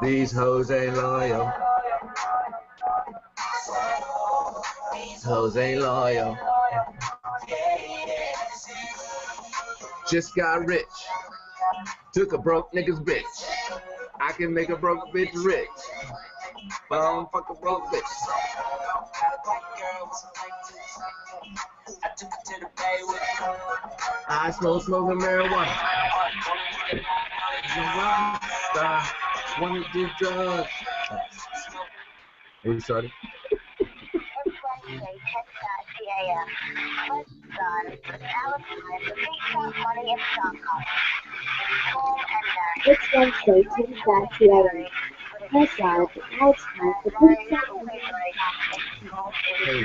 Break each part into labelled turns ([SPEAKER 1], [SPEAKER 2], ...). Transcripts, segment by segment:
[SPEAKER 1] These hoes ain't loyal. These hoes ain't loyal. Just got rich. Took a broke nigga's bitch. I can make a broke bitch rich. But I don't fuck a broke bitch. I smoking marijuana. Wanna do drugs. Are we started?
[SPEAKER 2] It's Wednesday, 10:30. Press start. Now it's time for pizza.
[SPEAKER 1] Hey,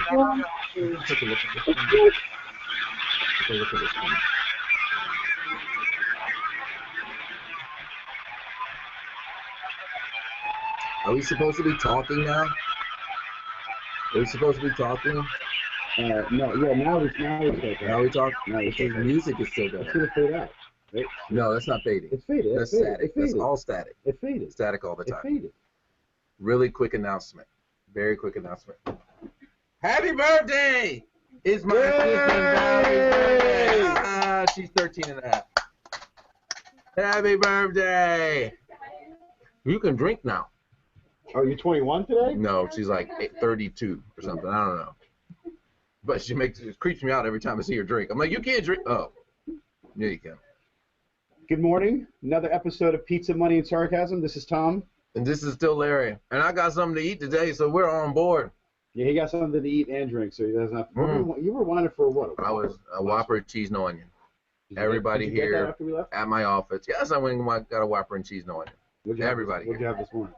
[SPEAKER 1] take a look at this one. Take a look at this one. Are we supposed to be talking now? Are we supposed to be talking?
[SPEAKER 3] No, yeah, now we talk.
[SPEAKER 1] Now we talk?
[SPEAKER 3] Now we
[SPEAKER 1] The music is still going.
[SPEAKER 3] It's gonna fade out. Right?
[SPEAKER 1] No, that's not fading.
[SPEAKER 3] It's faded.
[SPEAKER 1] That's static. That's all static.
[SPEAKER 3] It faded.
[SPEAKER 1] Static all the time.
[SPEAKER 3] It faded.
[SPEAKER 1] Really quick announcement. Very quick announcement. Happy birthday! It's my sister Valerie's birthday. She's 13 and a half. Happy birthday! You can drink now.
[SPEAKER 3] Are you 21 today?
[SPEAKER 1] No, she's like 32 or something. I don't know. But it creeps me out every time I see her drink. I'm like, you can't drink. Oh, yeah, you can.
[SPEAKER 3] Good morning. Another episode of Pizza, Money, and Sarcasm. This is Tom.
[SPEAKER 1] And this is still Larry. And I got something to eat today, so we're on board.
[SPEAKER 3] Yeah, he got something to eat and drink, so he doesn't have to. You were wanted for what?
[SPEAKER 1] I was a Whopper, cheese, no onion. Everybody
[SPEAKER 3] did you
[SPEAKER 1] here
[SPEAKER 3] get that after we left?
[SPEAKER 1] at my office. Yes, I went and got a Whopper and cheese, no onion. Everybody.
[SPEAKER 3] What'd you have this morning?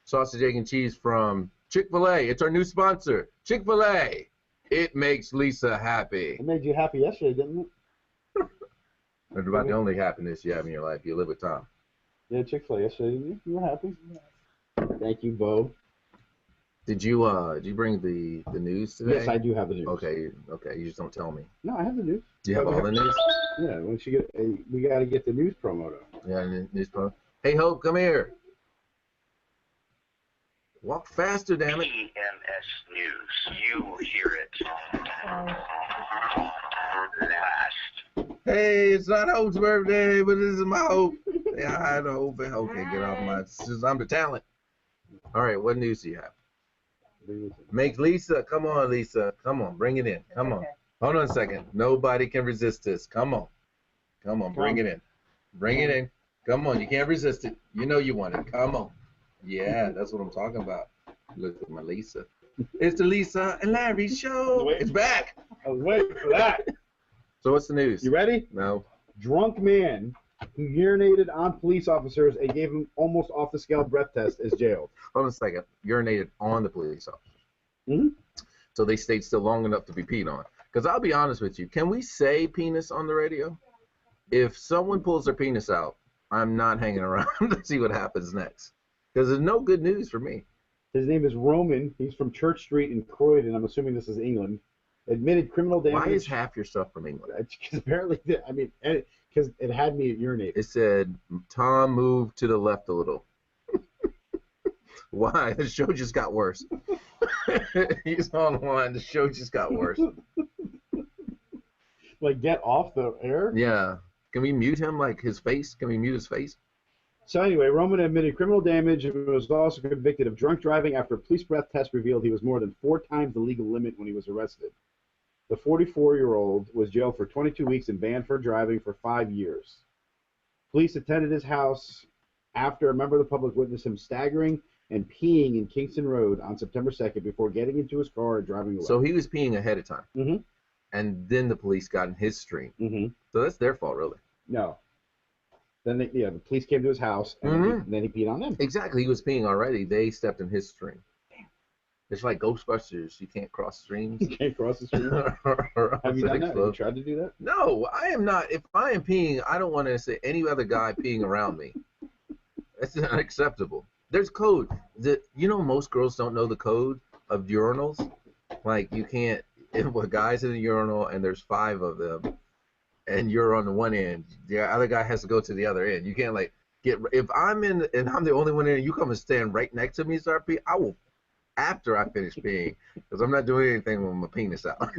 [SPEAKER 1] Sausage, egg, and cheese from Chick-fil-A. It's our new sponsor, Chick-fil-A. It makes Lisa happy.
[SPEAKER 3] It made you happy yesterday, didn't it?
[SPEAKER 1] That's about the only happiness you have in your life. You live with Tom.
[SPEAKER 3] Yeah, Chick-fil-A yesterday. You were happy. Thank you, Bo.
[SPEAKER 1] Did you bring the news today?
[SPEAKER 3] Yes, I do have the news.
[SPEAKER 1] Okay. You just don't tell me.
[SPEAKER 3] No, I have the news.
[SPEAKER 1] Do you have all the news?
[SPEAKER 3] Yeah. Once you get, we got to get the news promo though.
[SPEAKER 1] Yeah, news promo. Hey, Hope, come here. Walk faster, damn it.
[SPEAKER 4] EMS News. You will hear it last.
[SPEAKER 1] Hey, it's not Hope's birthday, but this is my Hope. Yeah, I know Hope. Okay, get off my. I'm the talent. All right, what news do you have? Make Lisa. Come on, Lisa. Come on, bring it in. Come on. Hold on a second. Nobody can resist this. Come on. Come on, bring it in. Bring it in. Come on, you can't resist it. You know you want it. Come on. Yeah, that's what I'm talking about. Look at my Lisa. It's the Lisa and Larry show. It's back.
[SPEAKER 3] I was waiting for that.
[SPEAKER 1] So what's the news?
[SPEAKER 3] You ready?
[SPEAKER 1] No.
[SPEAKER 3] Drunk man who urinated on police officers and gave them almost off the scale breath test is jailed.
[SPEAKER 1] Hold on a second. Urinated on the police officer.
[SPEAKER 3] Mm-hmm.
[SPEAKER 1] So they stayed still long enough to be peed on. Because I'll be honest with you. Can we say penis on the radio? If someone pulls their penis out, I'm not hanging around to see what happens next. Because there's no good news for me.
[SPEAKER 3] His name is Roman. He's from Church Street in Croydon. I'm assuming this is England. Admitted criminal damage.
[SPEAKER 1] Why is half your stuff from England?
[SPEAKER 3] Because apparently, because it had me urinating.
[SPEAKER 1] It said, Tom moved to the left a little. Why? The show just got worse. He's online. The show just got worse.
[SPEAKER 3] Like, get off the air?
[SPEAKER 1] Yeah. Can we mute him, like his face? Can we mute his face?
[SPEAKER 3] So anyway, Roman admitted criminal damage and was also convicted of drunk driving after a police breath test revealed he was more than 4 times the legal limit when he was arrested. The 44-year-old was jailed for 22 weeks and banned for driving for 5 years. Police attended his house after a member of the public witnessed him staggering and peeing in Kingston Road on September 2nd before getting into his car and driving away.
[SPEAKER 1] So he was peeing ahead of time.
[SPEAKER 3] Mm-hmm.
[SPEAKER 1] And then the police got in his stream.
[SPEAKER 3] Mm-hmm.
[SPEAKER 1] So that's their fault, really.
[SPEAKER 3] No. Then the police came to his house, and then he peed on them.
[SPEAKER 1] Exactly. He was peeing already. They stepped in his stream. It's like Ghostbusters. You can't cross streams.
[SPEAKER 3] You can't cross the stream. Have you done that? Have you tried to do that?
[SPEAKER 1] No, I am not. If I am peeing, I don't want to say any other guy peeing around me. That's unacceptable. There's code. Most girls don't know the code of urinals. Like, you can't, if a guy's in a urinal and there's 5 of them, and you're on the one end, the other guy has to go to the other end. You can't, like, if I'm in and I'm the only one in, and you come and stand right next to me and start peeing, I will after I finish peeing because I'm not doing anything with my penis out.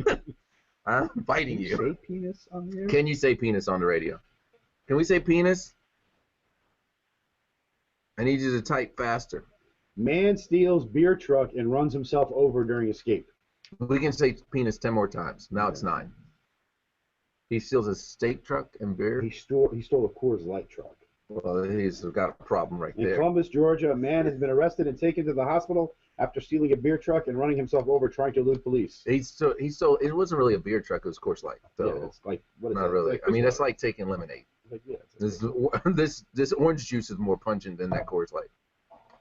[SPEAKER 1] I'm fighting
[SPEAKER 3] Can you say penis on the air?
[SPEAKER 1] Can you say penis on the radio? Can we say penis? I need you to type faster.
[SPEAKER 3] Man steals beer truck and runs himself over during escape.
[SPEAKER 1] We can say penis 10 more times. Now it's 9. He steals a steak truck and beer.
[SPEAKER 3] He stole a Coors Light truck.
[SPEAKER 1] Well, he's got a problem right there.
[SPEAKER 3] In Columbus, Georgia, a man has been arrested and taken to the hospital after stealing a beer truck and running himself over trying to elude police.
[SPEAKER 1] He stole. It wasn't really a beer truck. It was Coors Light. So
[SPEAKER 3] Yeah, it's like what is
[SPEAKER 1] not
[SPEAKER 3] that?
[SPEAKER 1] really.
[SPEAKER 3] Like
[SPEAKER 1] I mean,
[SPEAKER 3] Coors
[SPEAKER 1] that's
[SPEAKER 3] Light.
[SPEAKER 1] like taking lemonade.
[SPEAKER 3] Like, yeah, it's
[SPEAKER 1] This orange juice is more pungent than that Coors Light.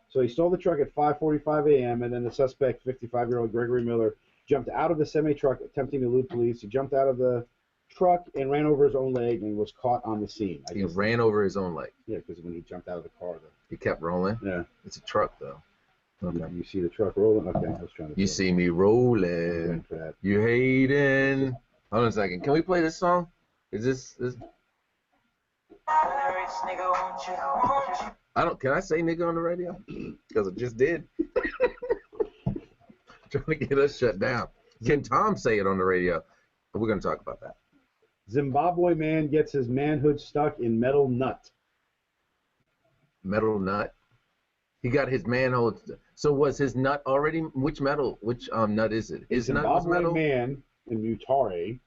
[SPEAKER 3] So he stole the truck at 5:45 a.m. and then the suspect, 55-year-old Gregory Miller, jumped out of the semi-truck attempting to elude police. He jumped out of the truck and ran over his own leg and was caught on the scene.
[SPEAKER 1] He ran over his own leg.
[SPEAKER 3] Yeah, because when he jumped out of the car,
[SPEAKER 1] He kept rolling.
[SPEAKER 3] yeah,
[SPEAKER 1] It's a truck though. Okay.
[SPEAKER 3] you see the truck rolling. Okay, I was trying to.
[SPEAKER 1] You see me rolling.
[SPEAKER 3] For that.
[SPEAKER 1] You hating. Hold on a second. Can we play this song? Is this? I don't. Can I say nigga on the radio? Because I just did. Trying to get us shut down. Can Tom say it on the radio? But we're going to talk about that.
[SPEAKER 3] Zimbabwe man gets his manhood stuck in metal nut.
[SPEAKER 1] Metal nut. He got his manhole. So was his nut already? Which metal? Which nut is it? His nut was metal.
[SPEAKER 3] Zimbabwe man in Mutare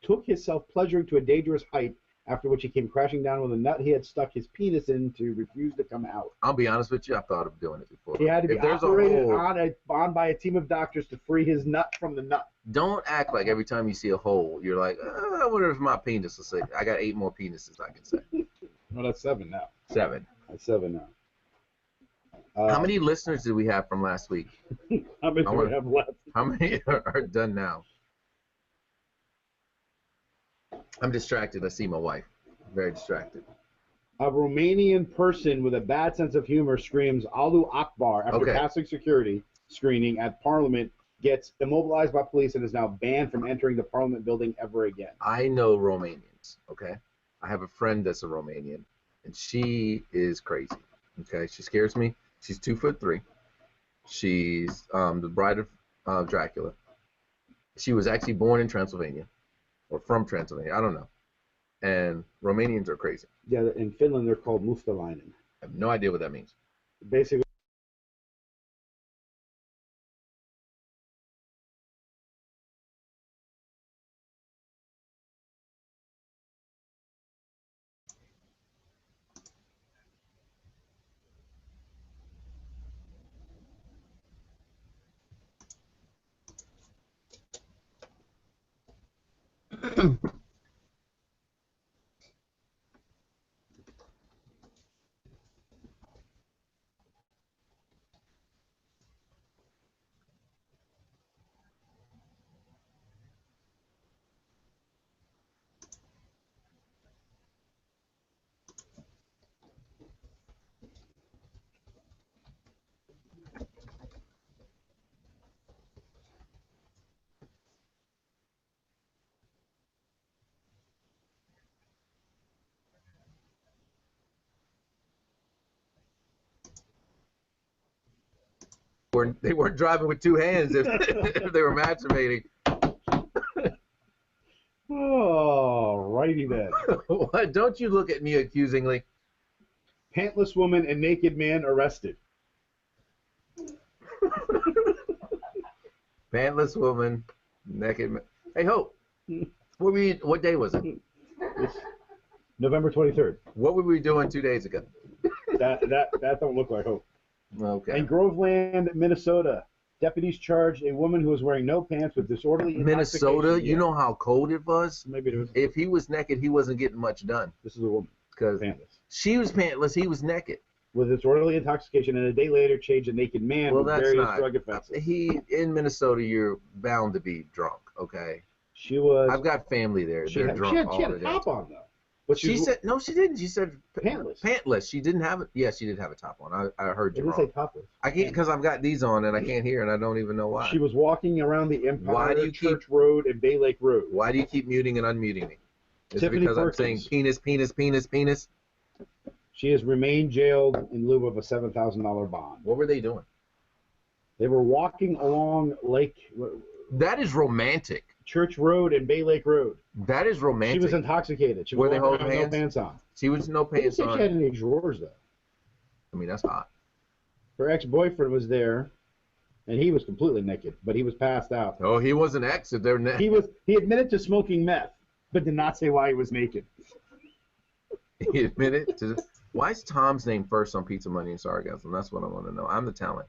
[SPEAKER 3] took himself pleasuring to a dangerous height, after which he came crashing down with a nut he had stuck his penis in to refuse to come out.
[SPEAKER 1] I'll be honest with you. I thought of doing it before.
[SPEAKER 3] He had to be
[SPEAKER 1] If there's a
[SPEAKER 3] operated
[SPEAKER 1] hole,
[SPEAKER 3] on by a team of doctors to free his nut from the nut.
[SPEAKER 1] don't act like every time you see a hole, you're like, I wonder if my penis will say. I got 8 more penises I can say.
[SPEAKER 3] Well, that's 7 now.
[SPEAKER 1] 7.
[SPEAKER 3] That's 7 now.
[SPEAKER 1] How many listeners did we have from last week?
[SPEAKER 3] How many do we have left?
[SPEAKER 1] How many are done now? I'm distracted. I see my wife. Very distracted.
[SPEAKER 3] A Romanian person with a bad sense of humor screams Allahu Akbar after
[SPEAKER 1] Okay.
[SPEAKER 3] passing security screening at Parliament, gets immobilized by police, and is now banned from entering the Parliament building ever again.
[SPEAKER 1] I know Romanians, okay? I have a friend that's a Romanian, and she is crazy, okay? She scares me. She's 2'3". She's the bride of Dracula. She was actually born in Transylvania, or from Transylvania. I don't know. And Romanians are crazy.
[SPEAKER 3] Yeah, in Finland they're called Mustalainen.
[SPEAKER 1] I have no idea what that means.
[SPEAKER 3] Basically,
[SPEAKER 1] They weren't driving with 2 hands if, if they were masturbating.
[SPEAKER 3] oh, righty then.
[SPEAKER 1] What? Don't you look at me accusingly.
[SPEAKER 3] Pantless woman and naked man arrested.
[SPEAKER 1] Pantless woman, naked man. Hey, Hope. What day was it?
[SPEAKER 3] It's November 23rd.
[SPEAKER 1] What were we doing 2 days ago?
[SPEAKER 3] That don't look like hope.
[SPEAKER 1] Okay.
[SPEAKER 3] In Groveland, Minnesota, deputies charged a woman who was wearing no pants with disorderly
[SPEAKER 1] Minnesota,
[SPEAKER 3] intoxication.
[SPEAKER 1] you know how cold it was?
[SPEAKER 3] Maybe it was.
[SPEAKER 1] If he was naked, he wasn't getting much done.
[SPEAKER 3] This is a woman,
[SPEAKER 1] Because
[SPEAKER 3] pantless,
[SPEAKER 1] she was pantless, he was naked.
[SPEAKER 3] with disorderly intoxication, and a day later changed a naked man
[SPEAKER 1] Well,
[SPEAKER 3] with
[SPEAKER 1] that's
[SPEAKER 3] various
[SPEAKER 1] not.
[SPEAKER 3] drug offenses.
[SPEAKER 1] In Minnesota, you're bound to be drunk, okay?
[SPEAKER 3] She was.
[SPEAKER 1] I've got family there.
[SPEAKER 3] She
[SPEAKER 1] They're
[SPEAKER 3] had,
[SPEAKER 1] drunk
[SPEAKER 3] she had,
[SPEAKER 1] all
[SPEAKER 3] she had
[SPEAKER 1] the
[SPEAKER 3] a
[SPEAKER 1] day.
[SPEAKER 3] top on though. But
[SPEAKER 1] She said, no, she didn't. She said
[SPEAKER 3] Pantless.
[SPEAKER 1] Pantless. She didn't have it. Yeah, she did have a top on. I heard
[SPEAKER 3] It
[SPEAKER 1] you
[SPEAKER 3] didn't say
[SPEAKER 1] wrong.
[SPEAKER 3] topless.
[SPEAKER 1] I can't, because I've got these on and I can't hear and I don't even know why.
[SPEAKER 3] She was walking around the Empire
[SPEAKER 1] Why do you
[SPEAKER 3] Church Road and Bay Lake Road.
[SPEAKER 1] Why do you keep muting and unmuting me? Is it
[SPEAKER 3] Tiffany
[SPEAKER 1] because I'm
[SPEAKER 3] Perkins.
[SPEAKER 1] saying penis, penis, penis, penis?
[SPEAKER 3] She has remained jailed in lieu of a $7,000 bond.
[SPEAKER 1] What were they doing?
[SPEAKER 3] They were walking along
[SPEAKER 1] That is romantic.
[SPEAKER 3] Church Road and Bay Lake Road.
[SPEAKER 1] That is romantic.
[SPEAKER 3] She was intoxicated. She was
[SPEAKER 1] Were they holding
[SPEAKER 3] with
[SPEAKER 1] hands?
[SPEAKER 3] no pants on.
[SPEAKER 1] She was no
[SPEAKER 3] I didn't
[SPEAKER 1] pants
[SPEAKER 3] think
[SPEAKER 1] on.
[SPEAKER 3] she had any drawers, though.
[SPEAKER 1] I mean, that's hot.
[SPEAKER 3] Her ex-boyfriend was there, and he was completely naked, but he was passed out.
[SPEAKER 1] Oh, he was an ex. If they're
[SPEAKER 3] He admitted to smoking meth, but did not say why he was naked.
[SPEAKER 1] He admitted to. Why is Tom's name first on Pizza Money and Sarcasm? That's what I want to know. I'm the talent.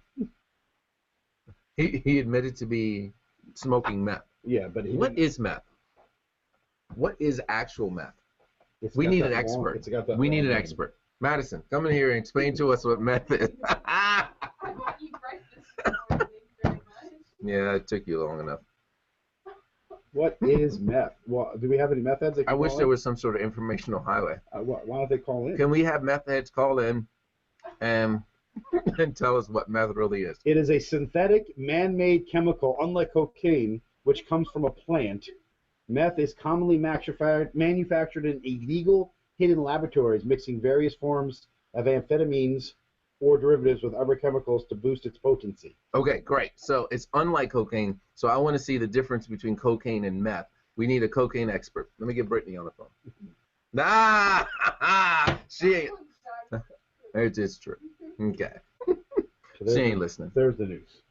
[SPEAKER 1] He admitted to be smoking meth.
[SPEAKER 3] Yeah, but
[SPEAKER 1] What is meth? What is actual meth? We need an expert. We need an expert. Madison, come in here and explain to us what meth is. Yeah, it took you long enough.
[SPEAKER 3] What is meth? Well, do we have any meth heads?
[SPEAKER 1] I wish there was some sort of informational highway.
[SPEAKER 3] Why don't they call in?
[SPEAKER 1] Can we have meth heads call in and tell us what meth really is?
[SPEAKER 3] It is a synthetic, man-made chemical, unlike cocaine, which comes from a plant. Meth is commonly manufactured in illegal, hidden laboratories, mixing various forms of amphetamines or derivatives with other chemicals to boost its potency.
[SPEAKER 1] Okay, great. So it's unlike cocaine. So I want to see the difference between cocaine and meth. We need a cocaine expert. Let me get Brittany on the phone. She ain't. It is true. Okay.
[SPEAKER 3] So
[SPEAKER 1] she ain't listening.
[SPEAKER 3] There's the news.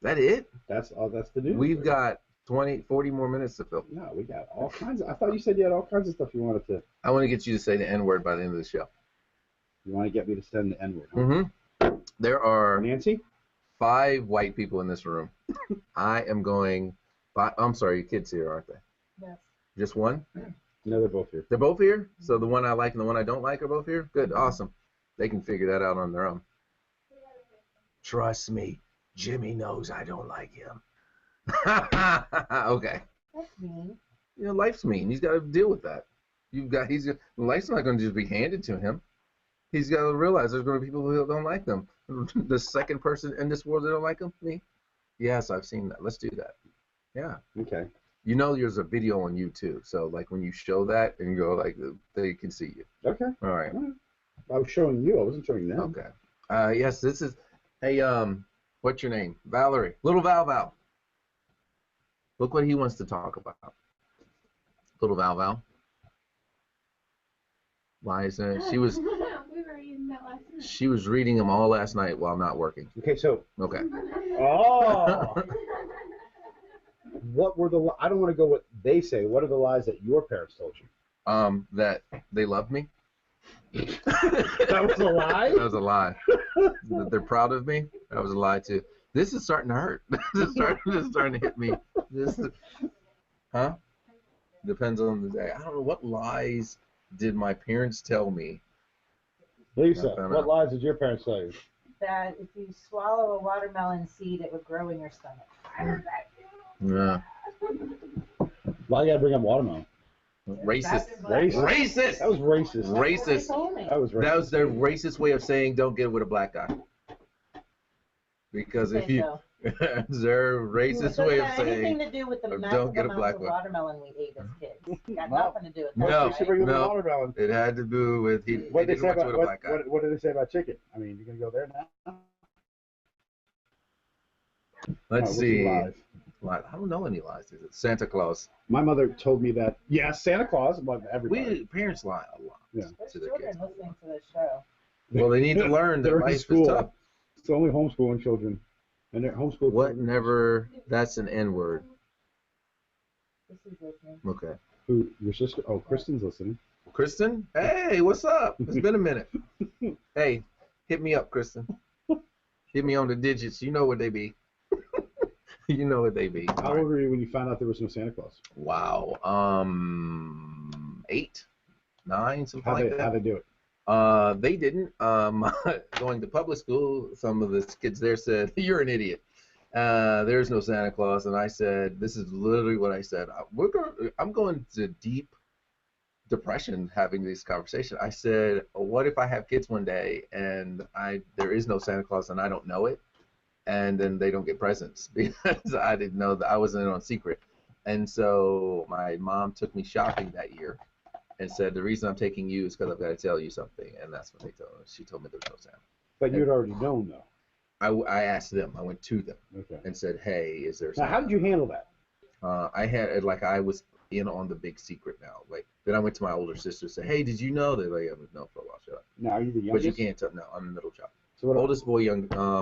[SPEAKER 1] That it?
[SPEAKER 3] That's the news.
[SPEAKER 1] We've got 20, 40 more minutes to fill.
[SPEAKER 3] No, we got all kinds I thought you said you had all kinds of stuff you wanted to.
[SPEAKER 1] I want to get you to say the N-word by the end of the show.
[SPEAKER 3] You want to get me to send the N-word, huh?
[SPEAKER 1] Mm-hmm. There are
[SPEAKER 3] Nancy?
[SPEAKER 1] 5 white people in this room. I am going. I'm sorry, your kids here, aren't they?
[SPEAKER 2] Yes.
[SPEAKER 1] Just one?
[SPEAKER 3] No, they're both here.
[SPEAKER 1] They're both here? So the one I like and the one I don't like are both here? Good, awesome. They can figure that out on their own. Trust me, Jimmy knows I don't like him. Okay.
[SPEAKER 2] That's mean.
[SPEAKER 1] You know, life's mean. He's got to deal with that. Life's not going to just be handed to him. He's got to realize there's going to be people who don't like them. The second person in this world that don't like him, me. Yes, I've seen that. Let's do that. Yeah.
[SPEAKER 3] Okay.
[SPEAKER 1] You know, there's a video on YouTube, so like when you show that and go like, they can see you.
[SPEAKER 3] Okay.
[SPEAKER 1] All right.
[SPEAKER 3] I was showing you. I wasn't showing them.
[SPEAKER 1] Okay. Yes, this is. Hey, what's your name? Valerie. Little Val. Look what he wants to talk about. Little Val. Liza, she was.
[SPEAKER 2] We were reading that last night.
[SPEAKER 1] She was reading them all last night while not working.
[SPEAKER 3] Okay, so.
[SPEAKER 1] Okay.
[SPEAKER 3] Oh. What were the? I don't want to go what they say. What are the lies that your parents told you?
[SPEAKER 1] That they love me.
[SPEAKER 3] That was a lie?
[SPEAKER 1] That was a lie. That they're proud of me. That was a lie too. This is starting to hurt. This is starting to hit me. Huh? Depends on the day. I don't know what lies did my parents tell me.
[SPEAKER 3] Lisa, what lies did your parents tell you?
[SPEAKER 5] That if you swallow a watermelon seed, it would grow in your stomach.
[SPEAKER 1] Yeah.
[SPEAKER 3] Why you gotta bring up watermelon?
[SPEAKER 1] Racist.
[SPEAKER 3] Racist. That was racist.
[SPEAKER 1] Racist.
[SPEAKER 3] That was racist.
[SPEAKER 1] That was their racist way of saying don't get with a black guy. Because if you, it's their racist way of saying
[SPEAKER 5] anything to do with the
[SPEAKER 1] don't get a black
[SPEAKER 5] of
[SPEAKER 1] one.
[SPEAKER 5] watermelon we ate as kids. Got nothing to do with that.
[SPEAKER 1] No,
[SPEAKER 5] right?
[SPEAKER 3] Watermelon.
[SPEAKER 1] it had to do with
[SPEAKER 3] What did they say
[SPEAKER 1] didn't
[SPEAKER 3] about
[SPEAKER 1] with a black guy.
[SPEAKER 3] what did they say about chicken? I mean, you gonna go there now?
[SPEAKER 1] Let's
[SPEAKER 3] what's
[SPEAKER 1] see.
[SPEAKER 3] your lies?
[SPEAKER 1] I don't know any lies. Is it Santa Claus?
[SPEAKER 3] My mother told me that. Yes, Santa Claus. But everybody.
[SPEAKER 1] Parents lie a lot
[SPEAKER 3] Yeah.
[SPEAKER 5] There's
[SPEAKER 1] to their
[SPEAKER 5] children
[SPEAKER 1] kids.
[SPEAKER 5] listening to this show.
[SPEAKER 1] Well, they need to learn that
[SPEAKER 3] They're in
[SPEAKER 1] life
[SPEAKER 3] school.
[SPEAKER 1] is tough.
[SPEAKER 3] It's only homeschooling children, and they're homeschooled.
[SPEAKER 1] What
[SPEAKER 3] children.
[SPEAKER 1] never? That's an N word.
[SPEAKER 5] This is listening.
[SPEAKER 1] Okay.
[SPEAKER 3] Who? Your sister? Oh, Kristen's listening.
[SPEAKER 1] Kristen? Hey, what's up? It's been a minute. Hey, hit me up, Kristen. Hit me on the digits. You know what they be. You know what they be.
[SPEAKER 3] How old were you when you found out there was no Santa Claus?
[SPEAKER 1] Wow. 8, 9, something like that.
[SPEAKER 3] How'd they do it?
[SPEAKER 1] They didn't. Going to public school, some of the kids there said, "You're an idiot. There's no Santa Claus." And I said, "This is literally what I said. I'm going to deep depression having this conversation." I said, "What if I have kids one day and there is no Santa Claus and I don't know it, and then they don't get presents because I didn't know that I wasn't in on secret." And so my mom took me shopping that year. and said, the reason I'm taking you is because I've got to tell you something. And that's what they told her. She told me there was no Santa.
[SPEAKER 3] But you'd already known, though.
[SPEAKER 1] I asked them. I went to them and said, hey, is there
[SPEAKER 3] Now,
[SPEAKER 1] Santa?
[SPEAKER 3] how did you handle that?
[SPEAKER 1] I had, like, I was in on the big secret now. Like, then I went to my older sister and said, hey, did you know? They're like, no, for a while, shut up.
[SPEAKER 3] Now, are you the
[SPEAKER 1] But
[SPEAKER 3] youngest?
[SPEAKER 1] you can't tell. No, I'm the middle child.
[SPEAKER 3] So what?
[SPEAKER 1] Oldest boy,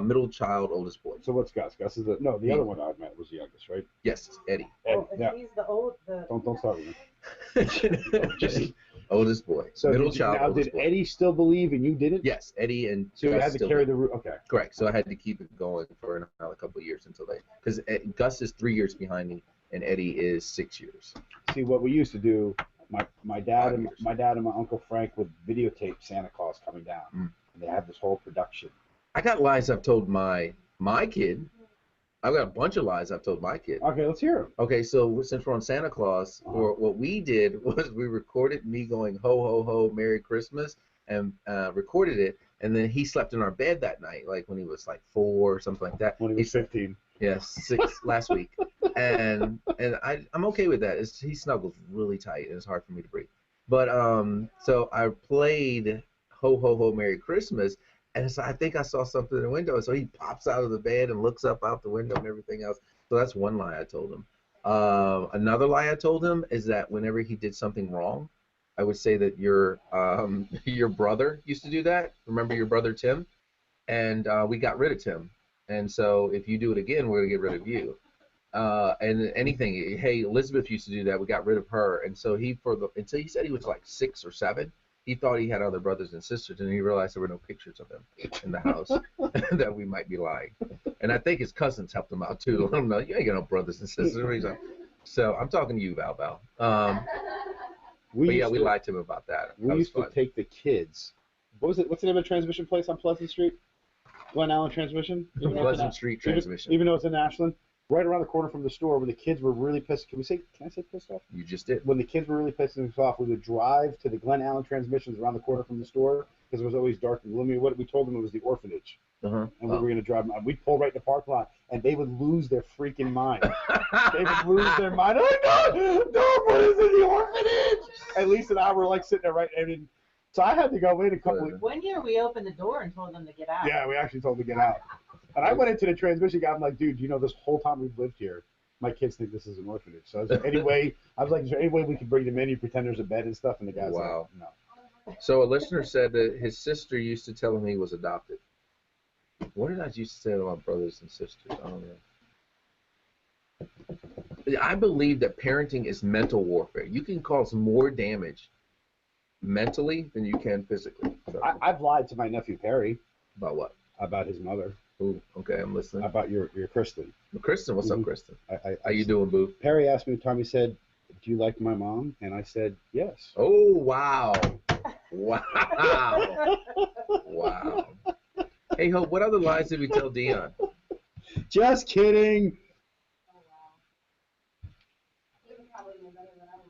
[SPEAKER 1] middle child, oldest boy.
[SPEAKER 3] So what's Gus? Gus is the the other one I met was the youngest, right?
[SPEAKER 1] Yes, Eddie.
[SPEAKER 5] Oh,
[SPEAKER 3] Yeah.
[SPEAKER 5] he's the old.
[SPEAKER 3] Don't start with me.
[SPEAKER 1] Just oldest boy.
[SPEAKER 3] So
[SPEAKER 1] middle child.
[SPEAKER 3] Now,
[SPEAKER 1] oldest
[SPEAKER 3] did
[SPEAKER 1] boy.
[SPEAKER 3] Eddie still believe and you didn't?
[SPEAKER 1] Yes, Eddie and.
[SPEAKER 3] So you
[SPEAKER 1] Gus
[SPEAKER 3] had to
[SPEAKER 1] still
[SPEAKER 3] carry
[SPEAKER 1] did.
[SPEAKER 3] the root. Okay.
[SPEAKER 1] Correct. So I had to keep it going for another couple of years until they, because Gus is 3 years behind me and Eddie is 6 years.
[SPEAKER 3] See, what we used to do, my dad
[SPEAKER 1] 5
[SPEAKER 3] and
[SPEAKER 1] years.
[SPEAKER 3] my dad and my Uncle Frank would videotape Santa Claus coming down, and they had this whole production.
[SPEAKER 1] I got lies I've told my kid. I've got a bunch of lies I've told my kid.
[SPEAKER 3] Okay, let's hear them.
[SPEAKER 1] Okay, so since we're on Santa Claus, or what we did was we recorded me going ho ho ho Merry Christmas and recorded it, and then he slept in our bed that night, like when he was like 4 or something like that.
[SPEAKER 3] When he was 15.
[SPEAKER 1] Yes, 6 last week, and I'm okay with that. He snuggles really tight, and it's hard for me to breathe. But so I played ho ho ho Merry Christmas. And so I think I saw something in the window. So he pops out of the bed and looks up out the window and everything else. So that's one lie I told him. Another lie I told him is that whenever he did something wrong, I would say that your brother used to do that. Remember your brother Tim? And we got rid of Tim. And so if you do it again, we're going to get rid of you. And anything. Hey, Elizabeth used to do that. We got rid of her. And so until he said he was like 6 or 7. He thought he had other brothers and sisters, and he realized there were no pictures of him in the house, that we might be lying. And I think his cousins helped him out, too. Let him know, you ain't got no brothers and sisters. So I'm talking to you, Val. We lied to him about that.
[SPEAKER 3] We used to take the kids. What's the name of the transmission place on Pleasant Street? Glen Allen Transmission?
[SPEAKER 1] Pleasant Street Transmission.
[SPEAKER 3] Even though it's in Ashland? Right around the corner from the store when the kids were really pissed. Can I say pissed off?
[SPEAKER 1] You just did.
[SPEAKER 3] When the kids were really pissed off, we would drive to the Glen Allen Transmissions around the corner from the store because it was always dark and gloomy. What we told them it was the orphanage. And we were going to drive them. We'd pull right in the parking lot, and they would lose their freaking mind. They would lose their mind. Oh, my God! No, what is it, the orphanage? And Lisa and I were like sitting there right. So I had to go in a couple of.
[SPEAKER 5] One year we opened the door and told them to get out.
[SPEAKER 3] Yeah, we actually told them to get out. And I went into the transmission guy. I'm like, dude, this whole time we've lived here, my kids think this is an orphanage. So is there any way we can bring them in? You pretend there's a bed and stuff, and the guy's like, no.
[SPEAKER 1] So a listener said that his sister used to tell him he was adopted. What did I used to say to my brothers and sisters? I don't know. I believe that parenting is mental warfare. You can cause more damage mentally than you can physically. So.
[SPEAKER 3] I've lied to my nephew Perry.
[SPEAKER 1] About what?
[SPEAKER 3] About his mother.
[SPEAKER 1] Ooh, okay, I'm listening.
[SPEAKER 3] About your Kristen.
[SPEAKER 1] Kristen, what's up, Kristen? How you doing, boo?
[SPEAKER 3] Perry asked me one time, he said, do you like my mom? And I said, yes.
[SPEAKER 1] Oh, wow. Wow. Wow. Hey, Hope, what other lies did we tell Dion?
[SPEAKER 3] Just kidding.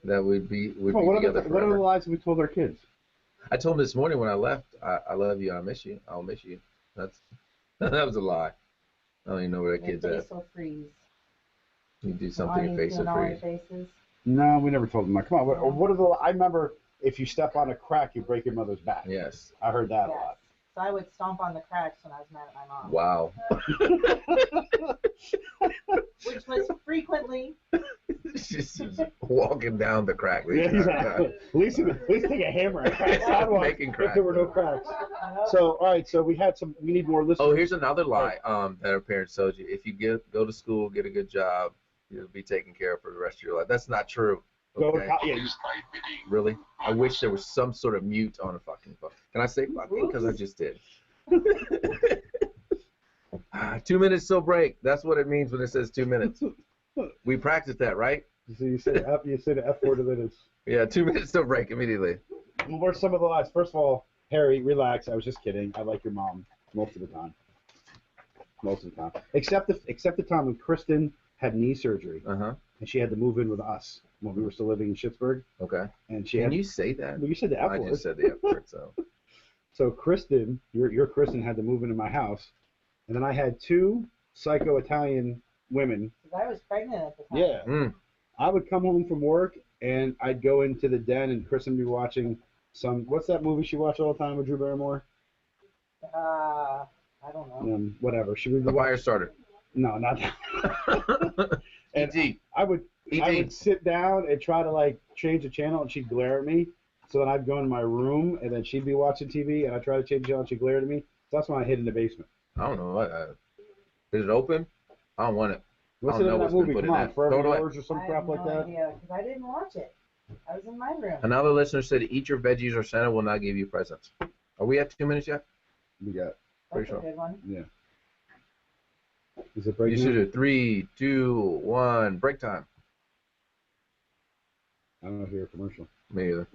[SPEAKER 1] That would be together forever.
[SPEAKER 3] What other lies have we told our kids?
[SPEAKER 1] I told him this morning when I left, I love you, I miss you, I'll miss you. That was a lie. I don't even know where that kid's at.
[SPEAKER 5] Face will freeze.
[SPEAKER 1] You do something, your face will freeze.
[SPEAKER 5] Faces.
[SPEAKER 3] No, we never told them that. Come on, what are the? I remember if you step on a crack, you break your mother's back.
[SPEAKER 1] Yes.
[SPEAKER 3] I heard that a lot.
[SPEAKER 5] So I would stomp on the cracks when I was mad at my mom.
[SPEAKER 1] Wow.
[SPEAKER 5] Which was frequently.
[SPEAKER 1] She's walking down the crack.
[SPEAKER 3] Yeah, exactly. At least take a hammer and crack sidewalk
[SPEAKER 1] Making cracks.
[SPEAKER 3] if there were no cracks. So, all right, so we need more listeners.
[SPEAKER 1] Oh, here's another lie that our parents told you. If you go to school, get a good job, you'll be taken care of for the rest of your life. That's not true. Okay? Really? I wish there was some sort of mute on a fucking phone. Can I say fucking? Because I just did. 2 minutes till break. That's what it means when it says 2 minutes. We practiced that, right?
[SPEAKER 3] So you say the F word of it.
[SPEAKER 1] Yeah, 2 minutes till break immediately.
[SPEAKER 3] Well, what are some of the lies? First of all, Harry, relax. I was just kidding. I like your mom most of the time. Except the time when Kristen had knee surgery. And she had to move in with us when we were still living in Schittsburg.
[SPEAKER 1] Okay.
[SPEAKER 3] And
[SPEAKER 1] Can you say that?
[SPEAKER 3] Well, you said the F word.
[SPEAKER 1] I just said the F word, so.
[SPEAKER 3] So Kristen, your Kristen had to move into my house, and then I had 2 psycho Italian women.
[SPEAKER 5] Because I was pregnant at the time.
[SPEAKER 3] Yeah. I would come home from work, and I'd go into the den, and Kristen would be watching what's that movie she watched all the time with Drew Barrymore?
[SPEAKER 5] I don't know.
[SPEAKER 3] Whatever. She would be
[SPEAKER 1] The
[SPEAKER 3] watching.
[SPEAKER 1] fire starter.
[SPEAKER 3] No, not that. And
[SPEAKER 1] E.T.
[SPEAKER 3] I would sit down and try to like change the channel, and she'd glare at me. So then I'd go in my room, and then she'd be watching TV, and I'd try to change the channel, and she'd glare at me. So that's when I hid in the basement.
[SPEAKER 1] I don't know what. Is it open? I don't want it.
[SPEAKER 3] What's
[SPEAKER 1] I don't
[SPEAKER 3] it in
[SPEAKER 1] know
[SPEAKER 3] that
[SPEAKER 1] what's been
[SPEAKER 3] movie?
[SPEAKER 1] put
[SPEAKER 3] Come
[SPEAKER 1] in
[SPEAKER 3] on,
[SPEAKER 1] that.
[SPEAKER 3] Forever
[SPEAKER 1] Throw it away.
[SPEAKER 3] Yours or some crap like that?
[SPEAKER 5] Because I didn't watch it. I was in my room.
[SPEAKER 1] Another listener said, "Eat your veggies, or Santa will not give you presents." Are we at 2 minutes yet?
[SPEAKER 3] We got.
[SPEAKER 1] Pretty
[SPEAKER 5] That's
[SPEAKER 1] sure.
[SPEAKER 5] a good one.
[SPEAKER 3] Yeah. Is it break?
[SPEAKER 1] You
[SPEAKER 3] now?
[SPEAKER 1] should do 3, 2, 1, break time.
[SPEAKER 3] I don't know if you're a commercial.
[SPEAKER 1] Me either.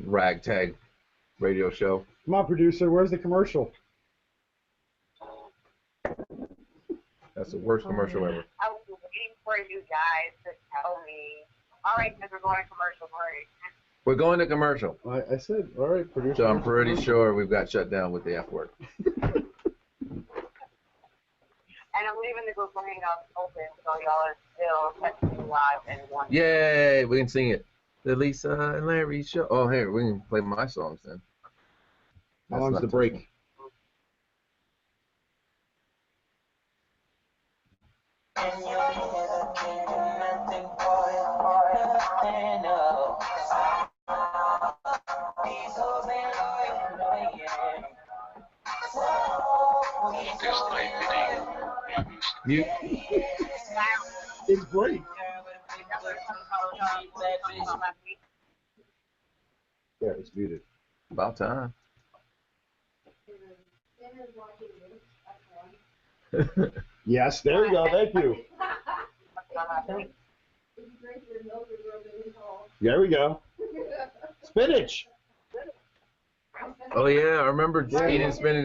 [SPEAKER 1] Ragtag radio show.
[SPEAKER 3] Come on, producer. Where's the commercial?
[SPEAKER 1] That's the worst commercial ever.
[SPEAKER 4] I was waiting for you guys to tell me. All right, because we're going to commercial break.
[SPEAKER 1] We're going to commercial.
[SPEAKER 3] I said, all right, producer.
[SPEAKER 1] So I'm
[SPEAKER 3] where's the
[SPEAKER 1] pretty
[SPEAKER 3] commercial?
[SPEAKER 1] sure we've got shut down with the F word.
[SPEAKER 4] And I'm leaving the Google Hangouts open, so y'all are still texting live and one.
[SPEAKER 1] Yay! We can sing it. The Lisa and Larry show. Oh, hey, we can play my songs then.
[SPEAKER 3] How
[SPEAKER 1] That's
[SPEAKER 3] long's
[SPEAKER 1] not
[SPEAKER 3] the break?
[SPEAKER 1] Mute.
[SPEAKER 3] It's break. Yeah, it's muted.
[SPEAKER 1] About time.
[SPEAKER 3] Yes, there you go. Thank you. There we go. Spinach.
[SPEAKER 1] Oh yeah, I remember
[SPEAKER 3] Yeah.
[SPEAKER 1] eating spinach.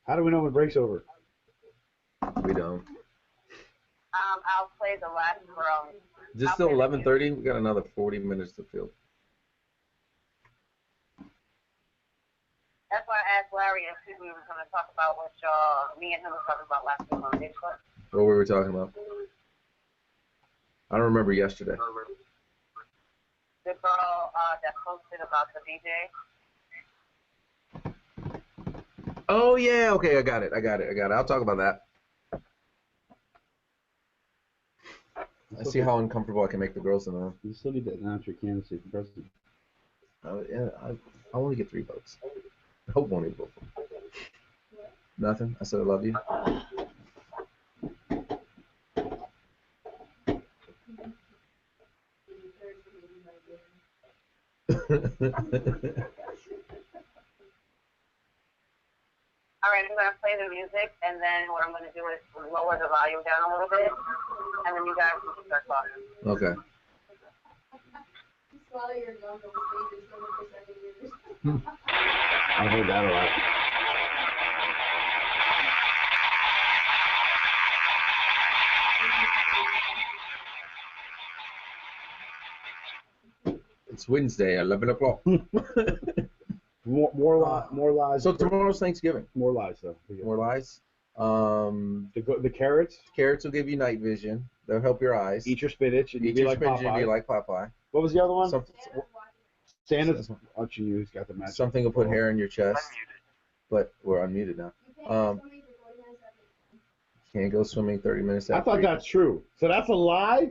[SPEAKER 3] How do we know when break's over?
[SPEAKER 1] We don't.
[SPEAKER 4] I'll play the last round.
[SPEAKER 1] Is this still 11:30? We got another 40 minutes to fill.
[SPEAKER 4] That's why I asked Larry if we were going to talk about what me and him were talking about last week on Facebook.
[SPEAKER 1] What were we talking about? I don't remember yesterday.
[SPEAKER 4] The girl that posted about the DJ.
[SPEAKER 1] Oh yeah, okay, I got it. I'll talk about that. I see how uncomfortable I can make the girls in
[SPEAKER 3] You still need to announce your candidacy for president.
[SPEAKER 1] I only get 3 votes. I hope won't even vote for me. Nothing. I said I love you.
[SPEAKER 4] All right, I'm going to play the music, and then what I'm going to do is lower the volume down a little bit, and then you guys can start talking.
[SPEAKER 1] Okay.
[SPEAKER 3] I heard that a lot.
[SPEAKER 1] It's Wednesday, 11 o'clock.
[SPEAKER 3] More lies.
[SPEAKER 1] So tomorrow's Thanksgiving.
[SPEAKER 3] More lies, though.
[SPEAKER 1] More lies.
[SPEAKER 3] The carrots.
[SPEAKER 1] Carrots will give you night vision. They'll help your eyes.
[SPEAKER 3] Eat your spinach and
[SPEAKER 1] Eat
[SPEAKER 3] you'll be
[SPEAKER 1] your
[SPEAKER 3] like
[SPEAKER 1] spinach and
[SPEAKER 3] Popeye.
[SPEAKER 1] be like Popeye.
[SPEAKER 3] What was the other one?
[SPEAKER 1] Something,
[SPEAKER 3] Santa's watching you. He's got the magic.
[SPEAKER 1] something will put hair in your chest.
[SPEAKER 4] Unmuted.
[SPEAKER 1] But we're unmuted now. Can't go swimming 30 minutes
[SPEAKER 3] I
[SPEAKER 1] after.
[SPEAKER 3] thought that's true. So that's a lie?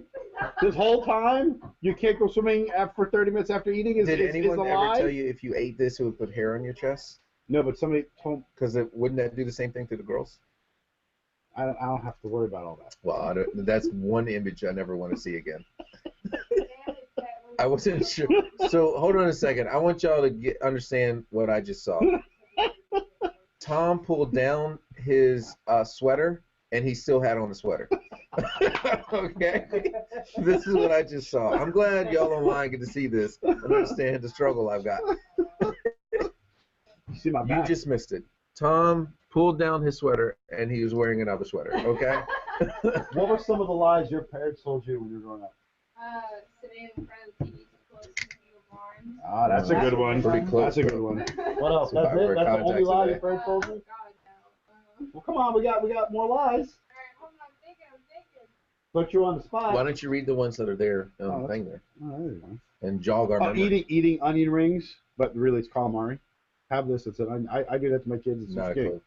[SPEAKER 3] This whole time? You can't go swimming for 30 minutes after eating? Is
[SPEAKER 1] Did
[SPEAKER 3] a
[SPEAKER 1] anyone ever
[SPEAKER 3] lie?
[SPEAKER 1] tell you if you ate this, it would put hair on your chest?
[SPEAKER 3] No, but somebody told
[SPEAKER 1] Because wouldn't that do the same thing to the girls?
[SPEAKER 3] I don't have to worry about all that.
[SPEAKER 1] Well, that's one image I never want to see again. I wasn't sure. So hold on a second. I want y'all to understand what I just saw. Tom pulled down his sweater, and he still had on the sweater. Okay? This is what I just saw. I'm glad y'all online get to see this and understand the struggle I've got.
[SPEAKER 3] You see my
[SPEAKER 1] You
[SPEAKER 3] back?
[SPEAKER 1] just missed it. Tom pulled down his sweater, and he was wearing another sweater. Okay?
[SPEAKER 3] What were some of the lies your parents told you when you were growing up?
[SPEAKER 6] Sitting in front of the TV too close to the barn.
[SPEAKER 3] Ah, that's a good one.
[SPEAKER 1] Pretty close.
[SPEAKER 3] That's a good one. What else?
[SPEAKER 1] So
[SPEAKER 3] That's
[SPEAKER 1] I
[SPEAKER 3] it?
[SPEAKER 1] wear
[SPEAKER 3] That's the only
[SPEAKER 1] contacts
[SPEAKER 3] lie
[SPEAKER 1] today.
[SPEAKER 3] your parents told you?
[SPEAKER 6] Oh, God, no.
[SPEAKER 3] Well, come on, we got more lies.
[SPEAKER 6] Alright, hold on,
[SPEAKER 3] Put you on the spot.
[SPEAKER 1] Why don't you read the ones that are there on the thing there
[SPEAKER 3] Oh, there you go.
[SPEAKER 1] and jog our memory?
[SPEAKER 3] Eating onion rings, but really it's calamari. Have this. It's an I do that to my kids. It's
[SPEAKER 1] Not a
[SPEAKER 3] just
[SPEAKER 1] clue.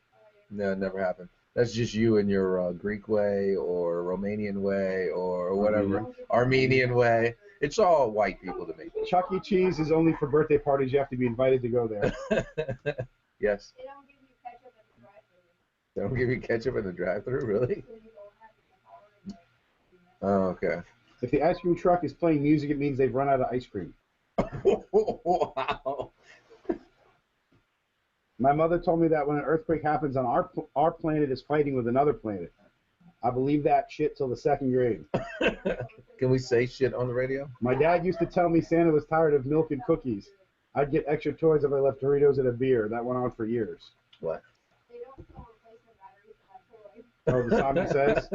[SPEAKER 1] No, it never happened. That's just you and your Greek way or Romanian way or whatever. Armenian way. It's all white people to me.
[SPEAKER 3] Chuck E. Cheese is only for birthday parties. You have to be invited to go there.
[SPEAKER 1] Yes.
[SPEAKER 6] They don't give you ketchup at the drive-thru.
[SPEAKER 1] They don't give you ketchup in the drive-thru, really?
[SPEAKER 6] So you don't have to be tolerant.
[SPEAKER 1] Oh, okay.
[SPEAKER 3] If the ice cream truck is playing music, it means they've run out of ice cream.
[SPEAKER 1] Wow.
[SPEAKER 3] My mother told me that when an earthquake happens on our planet is fighting with another planet. I believe that shit till the 2nd grade.
[SPEAKER 1] Can we say shit on the radio?
[SPEAKER 3] My dad used to tell me Santa was tired of milk and cookies. I'd get extra toys if I left Doritos and a beer. That went on for years.
[SPEAKER 1] What?
[SPEAKER 6] They don't sell replacement batteries for that toy.
[SPEAKER 3] Oh, the song says.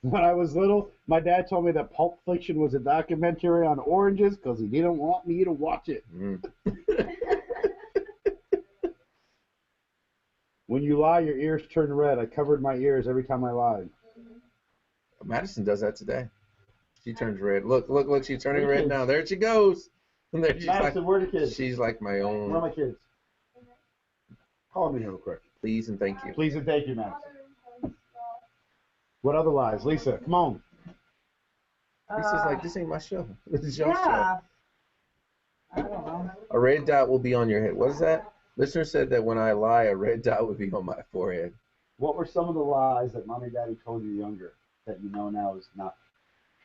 [SPEAKER 3] When I was little, my dad told me that Pulp Fiction was a documentary on oranges because he didn't want me to watch it.
[SPEAKER 1] Mm.
[SPEAKER 3] When you lie, your ears turn red. I covered my ears every time I lied.
[SPEAKER 1] Madison does that today. She turns red. Look, she's turning
[SPEAKER 3] Where are the
[SPEAKER 1] red
[SPEAKER 3] kids?
[SPEAKER 1] now. There she goes. And there she's
[SPEAKER 3] Madison, where are the
[SPEAKER 1] like,
[SPEAKER 3] kids?
[SPEAKER 1] she's like my
[SPEAKER 3] Where are
[SPEAKER 1] own.
[SPEAKER 3] my kids? Call me here real quick.
[SPEAKER 1] Please and thank you.
[SPEAKER 3] Please and thank you, Madison. What other lies? Lisa, come on.
[SPEAKER 1] Lisa's like, this ain't my show. This is your show.
[SPEAKER 5] Yeah. I don't know.
[SPEAKER 1] A red dot will be on your head. What is that? Listener said that when I lie, a red dot would be on my forehead.
[SPEAKER 3] What were some of the lies that mommy and daddy told you younger that you know now is not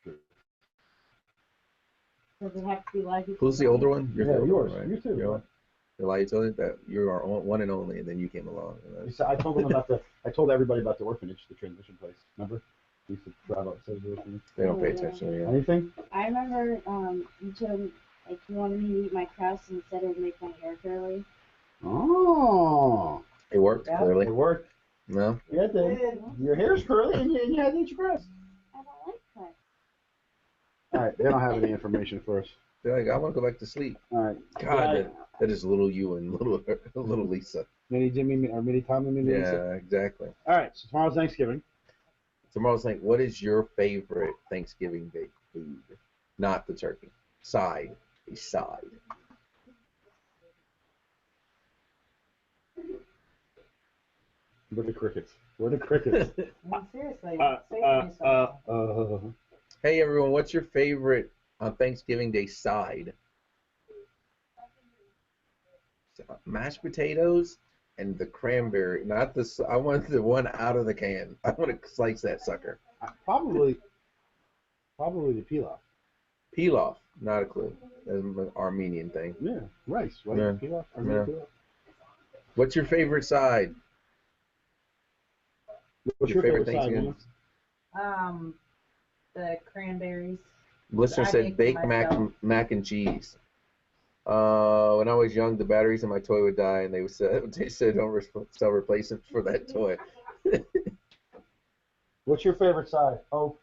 [SPEAKER 3] true?
[SPEAKER 2] Does it have to be like you?
[SPEAKER 1] Who's the older one? You're the
[SPEAKER 3] Yeah,
[SPEAKER 1] older
[SPEAKER 3] yours.
[SPEAKER 1] one, right?
[SPEAKER 3] You too.
[SPEAKER 1] You're one. The lie you told it that you are one and only, and then you came along.
[SPEAKER 3] You said- I told them about I told everybody about the orphanage, the transition place. Remember? We used to drive outside the orphanage.
[SPEAKER 1] They don't pay attention to you.
[SPEAKER 3] Anything?
[SPEAKER 2] I remember you told me, like, you wanted me to eat my crust and said it would make my hair curly.
[SPEAKER 3] Oh,
[SPEAKER 1] It worked,
[SPEAKER 5] Yeah.
[SPEAKER 1] clearly.
[SPEAKER 3] it worked.
[SPEAKER 1] No?
[SPEAKER 3] Yeah, it did. Your hair's curly and you had to eat your crust.
[SPEAKER 2] I don't like crust.
[SPEAKER 3] All right, they don't have any information for us.
[SPEAKER 1] They're like, I want to go back to sleep.
[SPEAKER 3] All right.
[SPEAKER 1] God, that is little you and little Lisa.
[SPEAKER 3] Mini Jimmy or Mini Tommy, Mini Lisa.
[SPEAKER 1] Yeah, exactly.
[SPEAKER 3] All right, so tomorrow's Thanksgiving.
[SPEAKER 1] Tomorrow's like, what is your favorite Thanksgiving Day food? Not the turkey. Side. A side.
[SPEAKER 3] Where are the crickets? Where are the crickets?
[SPEAKER 5] I mean, seriously. say yourself.
[SPEAKER 1] Hey everyone, what's your favorite Thanksgiving Day side? Mashed potatoes and the cranberry. Not the. I want the one out of the can. I want to slice that sucker.
[SPEAKER 3] Probably the pilaf.
[SPEAKER 1] Pilaf. Not a clue. That's an Armenian thing.
[SPEAKER 3] Yeah, rice, right?
[SPEAKER 1] Yeah.
[SPEAKER 3] Pilaf.
[SPEAKER 1] Yeah.
[SPEAKER 3] Pilaf.
[SPEAKER 1] What's your favorite side?
[SPEAKER 3] What's your favorite side,
[SPEAKER 1] Thanksgiving?
[SPEAKER 3] woman?
[SPEAKER 5] The cranberries.
[SPEAKER 1] Listener
[SPEAKER 5] I
[SPEAKER 1] said
[SPEAKER 5] make
[SPEAKER 1] baked
[SPEAKER 5] them myself.
[SPEAKER 1] mac and cheese. When I was young, the batteries in my toy would die, and they said don't sell replacements for that toy.
[SPEAKER 3] What's your favorite side? Oh,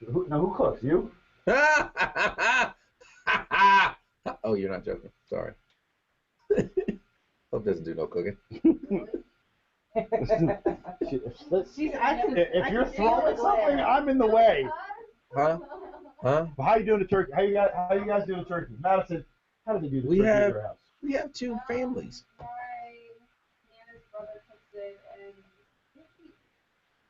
[SPEAKER 3] who cooks? You?
[SPEAKER 1] Oh, you're not joking. Sorry. Hope doesn't do no cooking.
[SPEAKER 5] She's actually.
[SPEAKER 3] If you're throwing something, I'm in the way.
[SPEAKER 1] Huh? Huh?
[SPEAKER 3] Well, how you doing the turkey? How you guys doing the turkey? Madison, how did they do the turkey at your house?
[SPEAKER 1] We have two families.
[SPEAKER 6] My Nana's brother cooks it, and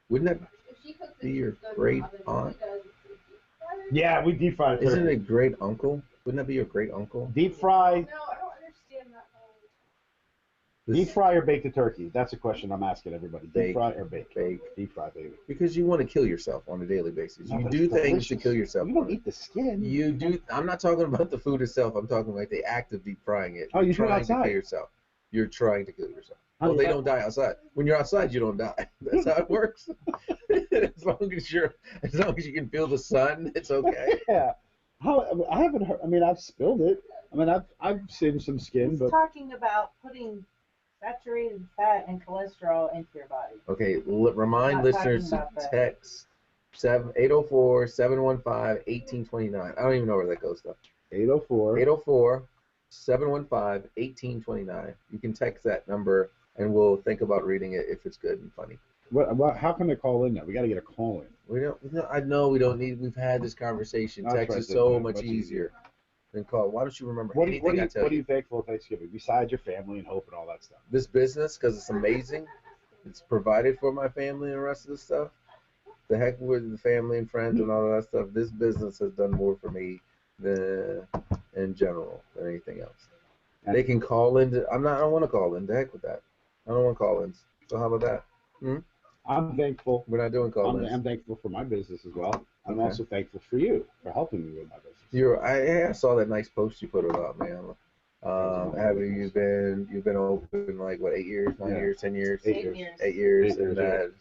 [SPEAKER 1] Wouldn't that
[SPEAKER 6] if she cooks it,
[SPEAKER 1] be your
[SPEAKER 6] she's done
[SPEAKER 1] great
[SPEAKER 6] oven. If
[SPEAKER 1] aunt?
[SPEAKER 6] he does, it's deep fried.
[SPEAKER 3] Yeah, we deep fry the
[SPEAKER 1] Isn't
[SPEAKER 3] turkey.
[SPEAKER 1] it great uncle? Wouldn't that be your great uncle?
[SPEAKER 3] Deep fry,
[SPEAKER 6] No, I don't understand that whole.
[SPEAKER 3] deep fry or bake the turkey? That's a question I'm asking everybody. Deep
[SPEAKER 1] Bake.
[SPEAKER 3] fry or bake?
[SPEAKER 1] Bake.
[SPEAKER 3] Deep fry, baby.
[SPEAKER 1] Because you want to kill yourself on a daily basis.
[SPEAKER 3] No,
[SPEAKER 1] You
[SPEAKER 3] but
[SPEAKER 1] do
[SPEAKER 3] it's
[SPEAKER 1] things to
[SPEAKER 3] delicious.
[SPEAKER 1] kill yourself.
[SPEAKER 3] You don't eat the skin.
[SPEAKER 1] You do. I'm not talking about the food itself. I'm talking like the act of deep frying it.
[SPEAKER 3] Oh, you do it
[SPEAKER 1] trying to
[SPEAKER 3] outside.
[SPEAKER 1] kill yourself. You're trying to kill yourself.
[SPEAKER 3] Honey,
[SPEAKER 1] Well, they
[SPEAKER 3] that-
[SPEAKER 1] don't die outside. When you're outside, you don't die. That's how it works. as long as you can feel the sun, it's okay.
[SPEAKER 3] Yeah. I haven't heard. I mean, I've spilled it. I mean, I've singed some skin,
[SPEAKER 5] He's
[SPEAKER 3] but
[SPEAKER 5] talking about putting saturated fat and cholesterol into your body.
[SPEAKER 1] Okay, remind
[SPEAKER 5] Not
[SPEAKER 1] listeners
[SPEAKER 5] talking
[SPEAKER 1] to
[SPEAKER 5] about that.
[SPEAKER 1] text 804-715-1829. I don't even know where that goes though.
[SPEAKER 3] 804.
[SPEAKER 1] 804-715-1829. You can text that number and we'll think about reading it if it's good and funny.
[SPEAKER 3] What? How can they call in now? We got to get a call in.
[SPEAKER 1] We don't. I know we don't need. We've had this conversation.
[SPEAKER 3] That's
[SPEAKER 1] Text
[SPEAKER 3] right,
[SPEAKER 1] is so
[SPEAKER 3] much
[SPEAKER 1] much easier than call. Why don't you remember
[SPEAKER 3] What
[SPEAKER 1] anything I tell
[SPEAKER 3] are
[SPEAKER 1] you?
[SPEAKER 3] you thankful for Thanksgiving besides your family and hope and all that stuff?
[SPEAKER 1] This business, because it's amazing. It's provided for my family and the rest of the stuff. The heck with the family and friends and all of that stuff. This business has done more for me than in general than anything else. They can call in. I don't want to call in. The heck with that. I don't want call-ins. So how about that?
[SPEAKER 3] I'm thankful.
[SPEAKER 1] We're not doing call-ins.
[SPEAKER 3] I'm thankful for my business as well. I'm
[SPEAKER 1] Okay.
[SPEAKER 3] also thankful for you for helping me with my business.
[SPEAKER 1] I saw that nice post you put about, man. Have you've been open like what 8 years, 9 years, 10 years,
[SPEAKER 3] 8 years.
[SPEAKER 1] 8 years,
[SPEAKER 3] 8
[SPEAKER 1] and
[SPEAKER 3] years,
[SPEAKER 1] that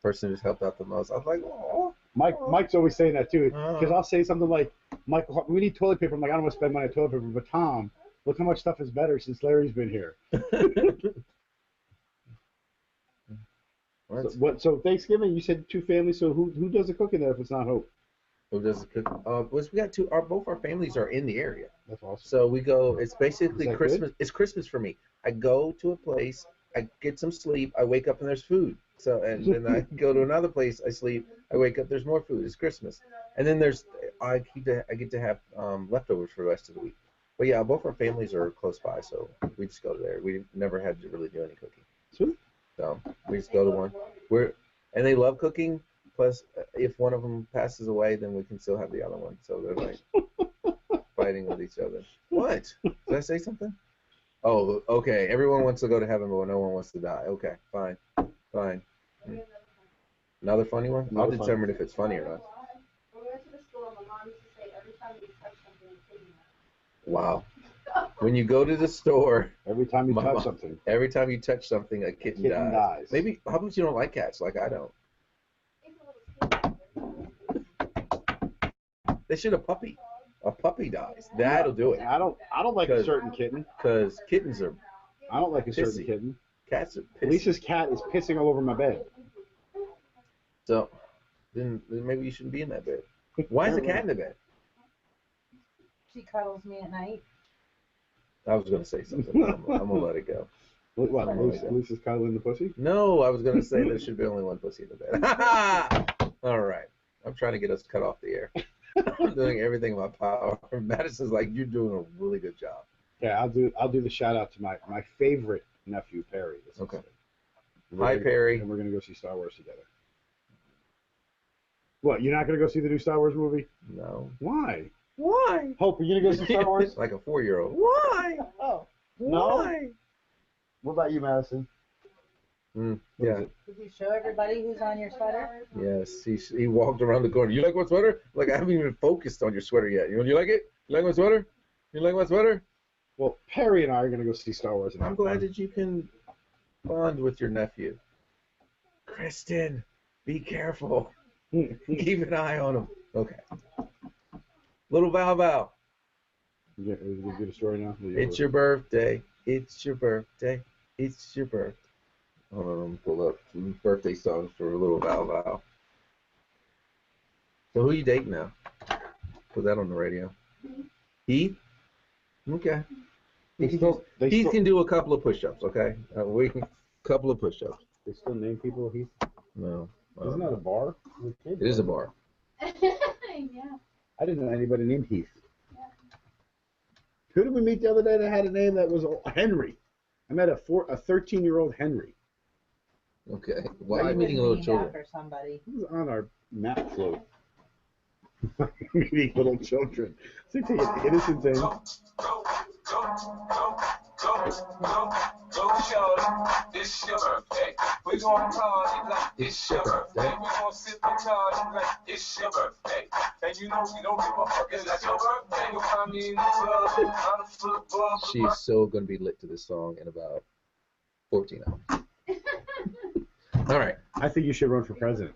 [SPEAKER 1] person just helped out the most. I was like, oh.
[SPEAKER 3] Mike's always saying that too, because I'll say something like, Mike, we need toilet paper. I'm like, I don't want to spend money on toilet paper, but Tom, look how much stuff is better since Larry's been here. So Thanksgiving, you said 2 families. So who does the cooking there if it's not Hope?
[SPEAKER 1] Who does the cook? We got two. Both our families are in the area.
[SPEAKER 3] That's awesome.
[SPEAKER 1] So we go. It's basically Christmas.
[SPEAKER 3] Good?
[SPEAKER 1] It's Christmas for me. I go to a place. I get some sleep. I wake up and there's food. So and then I go to another place. I sleep. I wake up. There's more food. It's Christmas. And then I get to have leftovers for the rest of the week. But yeah, both our families are close by, so we just go there. We never had to really do any cooking.
[SPEAKER 3] Sweet.
[SPEAKER 1] So we just go to one. And they love cooking. Plus, if one of them passes away, then we can still have the other one. So they're like fighting with each other. What? Did I say something? Oh, okay. Everyone wants to go to heaven, but no one wants to die. Okay, fine. Another funny one? I'll determine if it's funny or not.
[SPEAKER 6] When we went to the store, my mom used to say every time you touch something, it's hidden.
[SPEAKER 1] Wow. When you go to the store,
[SPEAKER 3] every time you touch something,
[SPEAKER 1] a kitten dies. Maybe, how about you don't like cats like I don't? They should have puppy. A puppy dies. That'll do it.
[SPEAKER 3] I don't like a certain kitten.
[SPEAKER 1] Because kittens are.
[SPEAKER 3] I don't like a certain kitten.
[SPEAKER 1] Cats are pissy.
[SPEAKER 3] Lisa's cat is pissing all over my bed.
[SPEAKER 1] So, then maybe you shouldn't be in that bed. Why is the cat in the bed?
[SPEAKER 5] She cuddles me at night.
[SPEAKER 1] I was going to say something. I'm going to let it go.
[SPEAKER 3] What? Lisa's cuddling the pussy?
[SPEAKER 1] No, I was going to say there should be only one pussy in the bed. All right. I'm trying to get us cut off the air. I'm doing everything in my power. Madison's like, you're doing a really good job.
[SPEAKER 3] Yeah, I'll do the shout out to my favorite nephew, Perry.
[SPEAKER 1] Okay. Hi, Perry.
[SPEAKER 3] And we're going to go see Star Wars together. What, you're not going to go see the new Star Wars movie?
[SPEAKER 1] No.
[SPEAKER 3] Why?
[SPEAKER 1] Why?
[SPEAKER 3] Hope, are you going to go see Star Wars?
[SPEAKER 1] Like a 4-year-old. Why?
[SPEAKER 5] Oh.
[SPEAKER 1] Why?
[SPEAKER 3] What about you, Madison?
[SPEAKER 1] Yeah.
[SPEAKER 5] Did you show everybody who's on your sweater?
[SPEAKER 1] Yes. He walked around the corner. You like my sweater? Like, I haven't even focused on your sweater yet. You like it? You like my sweater? You like my sweater?
[SPEAKER 3] Well, Perry and I are going to go see Star Wars.
[SPEAKER 1] I'm glad that you can bond with your nephew. Kristen, be careful. Keep an eye on him. Okay. Little Val.
[SPEAKER 3] You get a story now?
[SPEAKER 1] It's your birthday. It's your birthday. It's your birthday. Hold on, I'm going to pull up some birthday songs for Little Val. So who you dating now? Put that on the radio. Heath? Okay. Heath can do a couple of push-ups, okay? Couple of push-ups.
[SPEAKER 3] They still name people Heath?
[SPEAKER 1] No.
[SPEAKER 3] Isn't that a bar?
[SPEAKER 1] It is a bar.
[SPEAKER 6] Yeah.
[SPEAKER 3] I didn't know anybody named Heath. Yeah. Who did we meet the other day that had a name that was Henry? I met a 13-year-old Henry.
[SPEAKER 1] Okay. Why are you meeting little children?
[SPEAKER 5] For somebody.
[SPEAKER 3] He was on our map float. Meeting little children. So you take an innocent thing.
[SPEAKER 7] Go, shorty, it's your birthday. We gonna party like it's your birthday. We gonna sip and party like it's your birthday. And you know we don't give a fuck, it's like your birthday. You'll find me in the club, on the football.
[SPEAKER 1] She is so gonna be lit to this song in about 14 hours. All right.
[SPEAKER 3] I think you should run for president.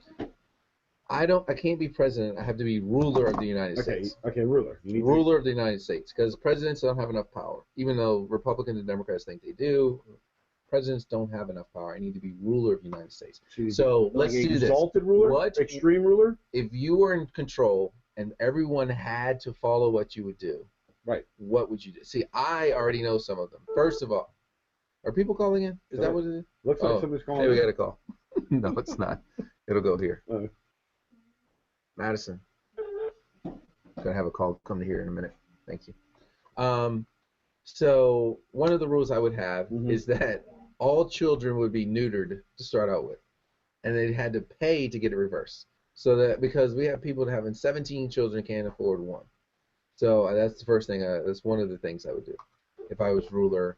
[SPEAKER 1] I can't be president. I have to be ruler of the United States.
[SPEAKER 3] Okay, ruler.
[SPEAKER 1] Ruler of the United States, because presidents don't have enough power. Even though Republicans and Democrats think they do, presidents don't have enough power. I need to be ruler of the United States. So let's do this.
[SPEAKER 3] Exalted ruler?
[SPEAKER 1] What?
[SPEAKER 3] Extreme ruler?
[SPEAKER 1] If you were in control and everyone had to follow what you would do,
[SPEAKER 3] right?
[SPEAKER 1] What would you do? See, I already know some of them. First of all, Are people calling in? Is that what it is?
[SPEAKER 3] Looks like somebody's calling.
[SPEAKER 1] Hey, we got a call. No, it's not. It'll go here. Madison. Gonna have a call come to here in a minute. Thank you. So one of the rules I would have is that all children would be neutered to start out with, and they had to pay to get it reversed. So that because we have people having 17 children can't afford one. So that's the first thing. That's one of the things I would do if I was ruler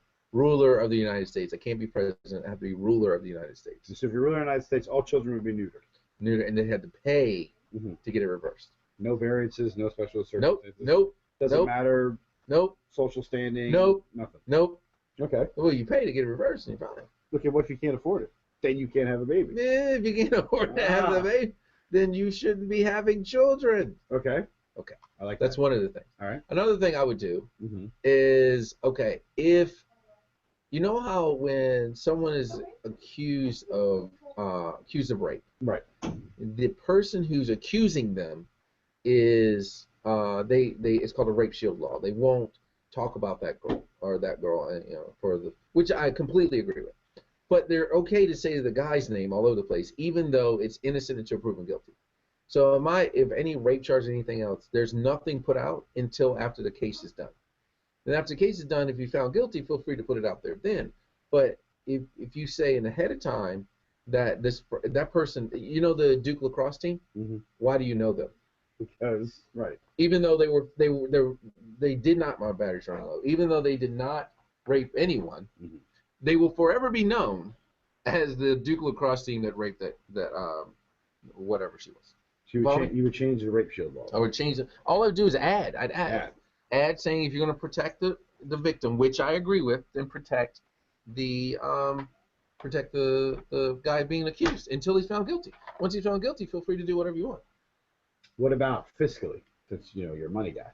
[SPEAKER 1] of the United States. I can't be president. I have to be ruler of the United States.
[SPEAKER 3] So if you're ruler of the United States, all children would be neutered.
[SPEAKER 1] Neutered, and they had to pay to get it reversed.
[SPEAKER 3] No variances, no special circumstances.
[SPEAKER 1] Nope.
[SPEAKER 3] Doesn't matter.
[SPEAKER 1] Nope.
[SPEAKER 3] Social standing.
[SPEAKER 1] Nope.
[SPEAKER 3] Nothing.
[SPEAKER 1] Nope.
[SPEAKER 3] Okay.
[SPEAKER 1] Well, you pay to get it reversed, and you're fine.
[SPEAKER 3] Look at what if you can't afford it? Then you can't have a baby.
[SPEAKER 1] If you can't afford to have the baby, then you shouldn't be having children.
[SPEAKER 3] Okay. I like that.
[SPEAKER 1] That's one of the things.
[SPEAKER 3] All right.
[SPEAKER 1] Another thing I would do is, if you know how when someone is accused of rape,
[SPEAKER 3] right?
[SPEAKER 1] The person who's accusing them is it's called a rape shield law. They won't talk about that girl or that girl, which I completely agree with. But they're okay to say the guy's name all over the place, even though it's innocent until proven guilty. So if any rape charge or anything else, there's nothing put out until after the case is done. And after the case is done, if you found guilty, feel free to put it out there then. But if you say in ahead of time that that person, the Duke lacrosse team, why do you know them?
[SPEAKER 3] Because
[SPEAKER 1] even though they did not, my battery's running low. Even though they did not rape anyone, they will forever be known as the Duke lacrosse team that raped that whatever she was.
[SPEAKER 3] You would change the rape shield law.
[SPEAKER 1] I would change it. All I would do is add. I'd add saying if you're going to protect the victim, which I agree with, then protect the guy being accused until he's found guilty. Once he's found guilty, feel free to do whatever you want.
[SPEAKER 3] What about fiscally? Since you're a money guy.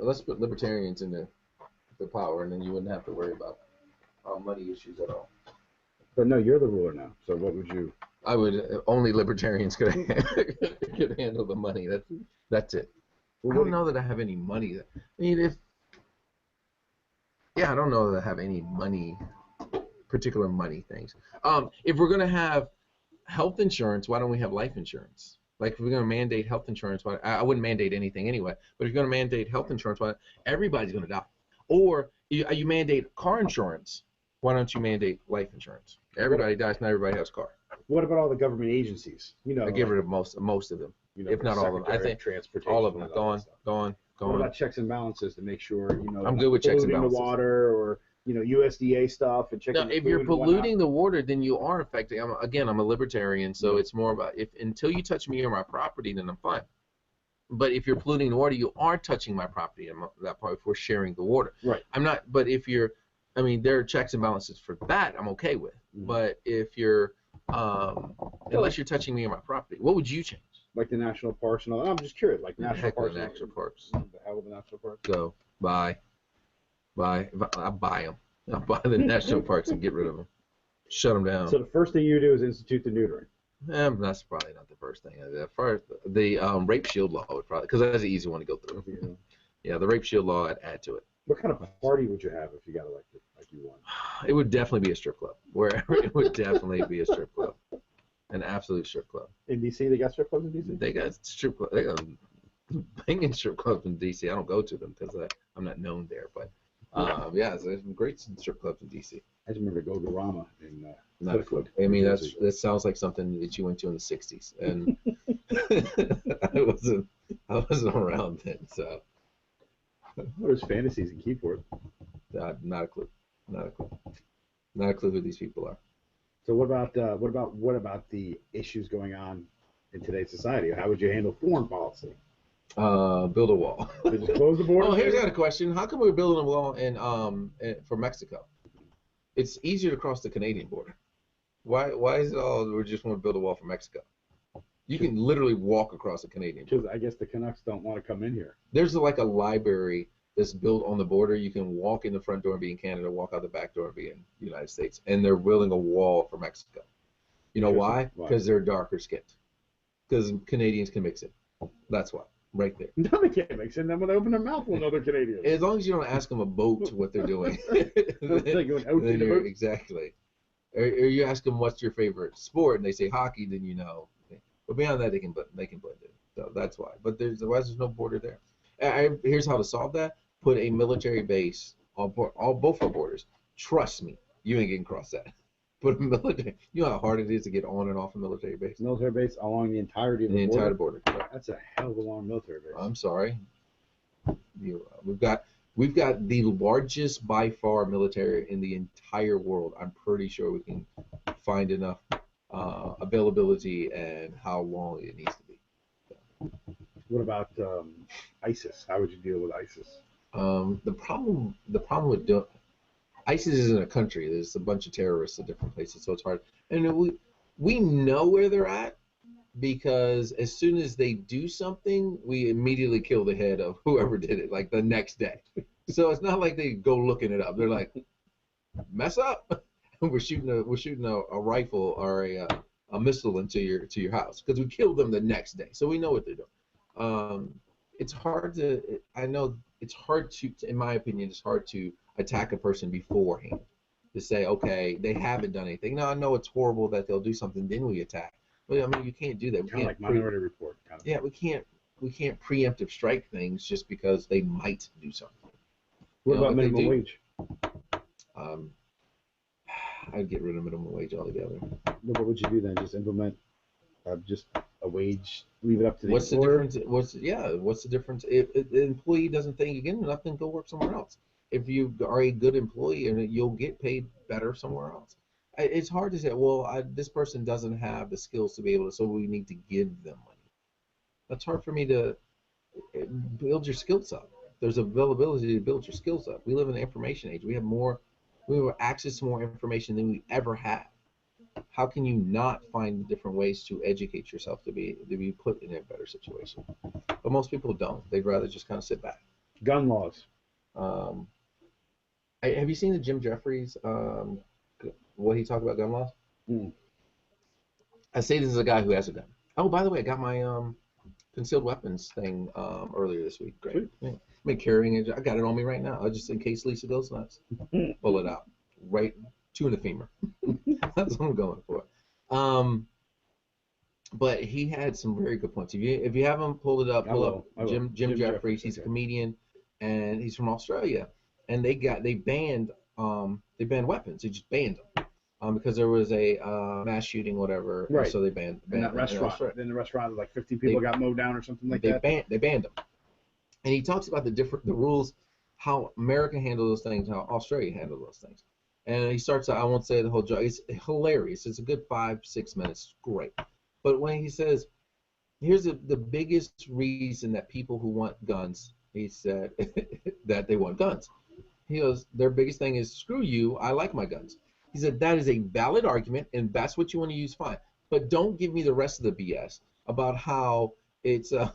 [SPEAKER 1] Let's put libertarians in the power, and then you wouldn't have to worry about money issues at all.
[SPEAKER 3] But no, you're the ruler now. So what would you?
[SPEAKER 1] I would only libertarians could handle the money. That's it. Well, I don't know that I have any money. I don't know that I have any particular money things. If we're gonna have health insurance, why don't we have life insurance? Like if we're gonna mandate health insurance, I wouldn't mandate anything anyway. But if you're gonna mandate health insurance, everybody's gonna die. Or you mandate car insurance. Why don't you mandate life insurance? Everybody dies, not everybody has a car.
[SPEAKER 3] What about all the government agencies?
[SPEAKER 1] I get rid of most of them, if not all of them. I think all of them are gone.
[SPEAKER 3] What about checks and balances to make sure
[SPEAKER 1] I'm good with checks and balances.
[SPEAKER 3] The water or USDA stuff and checking.
[SPEAKER 1] No, if you're polluting the water, then you are affecting. I'm a libertarian, so it's more about until you touch me or my property, then I'm fine. But if you're polluting the water, you are touching my property. And that part if we're sharing the water.
[SPEAKER 3] Right.
[SPEAKER 1] I'm not. But if you're there are checks and balances for that. I'm okay with. But if you're, unless you're touching me or my property, what would you change?
[SPEAKER 3] Like the national parks and all that. I'm just curious. Like national parks.
[SPEAKER 1] The national parks.
[SPEAKER 3] The hell of the national parks.
[SPEAKER 1] Go buy. I buy them. I'll buy the national parks and get rid of them. Shut them down.
[SPEAKER 3] So the first thing you do is institute the neutering.
[SPEAKER 1] That's probably not the first thing. The rape shield law would probably, because that's the easy one to go through. Yeah, the rape shield law, I'd add to it.
[SPEAKER 3] What kind of party would you have if you got elected like you won?
[SPEAKER 1] It would definitely be a strip club. Wherever it would definitely be a strip club, an absolute strip club.
[SPEAKER 3] In DC, they got strip clubs in DC.
[SPEAKER 1] They got strip clubs. They got banging strip clubs in DC. I don't go to them because I'm not known there. But there's some great strip clubs in DC.
[SPEAKER 3] I just remember Go-Go-Rama in.
[SPEAKER 1] Not a club. I mean, that sounds like something that you went to in the '60s, and I wasn't around then, so.
[SPEAKER 3] There's fantasies in keyboard.
[SPEAKER 1] Not a clue. Not a clue who these people are.
[SPEAKER 3] So what about the issues going on in today's society? How would you handle foreign policy?
[SPEAKER 1] Build a wall.
[SPEAKER 3] Just close the border.
[SPEAKER 1] Oh, here's got a question. How come we're building a wall for Mexico? It's easier to cross the Canadian border. Why is it all we just want to build a wall for Mexico? You can literally walk across the Canadian border.
[SPEAKER 3] Because I guess the Canucks don't want to come in here.
[SPEAKER 1] There's like a library that's built on the border. You can walk in the front door and be in Canada, walk out the back door and be in the United States. And they're building a wall for Mexico. You know why? Because they're darker skinned. Because Canadians can mix it. That's why. right there.
[SPEAKER 3] No, they can't mix it. And then when they open their mouth, we'll know they're Canadian.
[SPEAKER 1] As long as you don't ask them a boat what they're doing.
[SPEAKER 3] They're going out
[SPEAKER 1] then
[SPEAKER 3] in the
[SPEAKER 1] you're
[SPEAKER 3] boat.
[SPEAKER 1] exactly. Or you ask them what's your favorite sport, and they say hockey, then you know. But beyond that, they can blend it. So that's why. But there's no border there. Here's how to solve that: put a military base on both our borders. Trust me, you ain't getting across that. Put a military. You know how hard it is to get on and off a military base.
[SPEAKER 3] Military base along the entirety of the border.
[SPEAKER 1] Entire border.
[SPEAKER 3] That's a hell of a long military base.
[SPEAKER 1] I'm sorry. We've got the largest by far military in the entire world. I'm pretty sure we can find enough availability and how long it needs to be.
[SPEAKER 3] What about ISIS? How would you deal with ISIS?
[SPEAKER 1] The problem with ISIS isn't a country. There's a bunch of terrorists at different places, so it's hard. And we know where they're at because as soon as they do something, we immediately kill the head of whoever did it, like the next day. So it's not like they go looking it up. They're like, mess up. we're shooting a rifle or a missile into your house because we killed them the next day. So we know what they're doing. It's hard to. I know it's hard to. In my opinion, it's hard to attack a person beforehand. To say, okay, they haven't done anything. Now I know it's horrible that they'll do something, then we attack. But I mean, you can't do that. We
[SPEAKER 3] Kind of
[SPEAKER 1] can't
[SPEAKER 3] like Minority Report. Kind of.
[SPEAKER 1] Yeah, we can't preemptive strike things just because they might do something.
[SPEAKER 3] What about
[SPEAKER 1] like
[SPEAKER 3] minimum wage?
[SPEAKER 1] I'd get rid of minimum wage altogether.
[SPEAKER 3] What would you do then? Just implement just a wage, leave it up to the
[SPEAKER 1] What's
[SPEAKER 3] employer?
[SPEAKER 1] the difference? What's the difference? If the employee doesn't think you get enough, then go work somewhere else. If you are a good employee, and you'll get paid better somewhere else. It's hard to say, well, this person doesn't have the skills to be able to, so we need to give them money. That's hard for me to build your skills up. There's availability to build your skills up. We live in an information age. We have access to more information than we ever had. How can you not find different ways to educate yourself to be put in a better situation? But most people don't. They'd rather just kind of sit back.
[SPEAKER 3] Gun laws.
[SPEAKER 1] Have you seen the Jim Jeffries, what he talked about gun laws? I say this is a guy who has a gun. Oh, by the way, I got my concealed weapons thing earlier this week. Great. Yeah. I'm carrying it. I got it on me right now. Just in case Lisa goes nuts. Pull it out. Right to the femur. That's what I'm going for. But he had some very good points. If you haven't pulled it up, pull up Jim Jeffries. He's a comedian, and he's from Australia. And they banned weapons. They just banned them because there was a mass shooting, whatever.
[SPEAKER 3] Right.
[SPEAKER 1] So they banned
[SPEAKER 3] in that restaurant. Then the restaurant, like 50 people got mowed down or something like that.
[SPEAKER 1] They banned them. And he talks about the rules, how America handled those things, how Australia handled those things. And he starts. I won't say the whole joke. It's hilarious. It's a good 5-6 minutes. Great. But when he says, here's the biggest reason that people who want guns, he said that they want guns. He goes, their biggest thing is, screw you, I like my guns. He said, that is a valid argument, and that's what you want to use, fine. But don't give me the rest of the BS about how it's a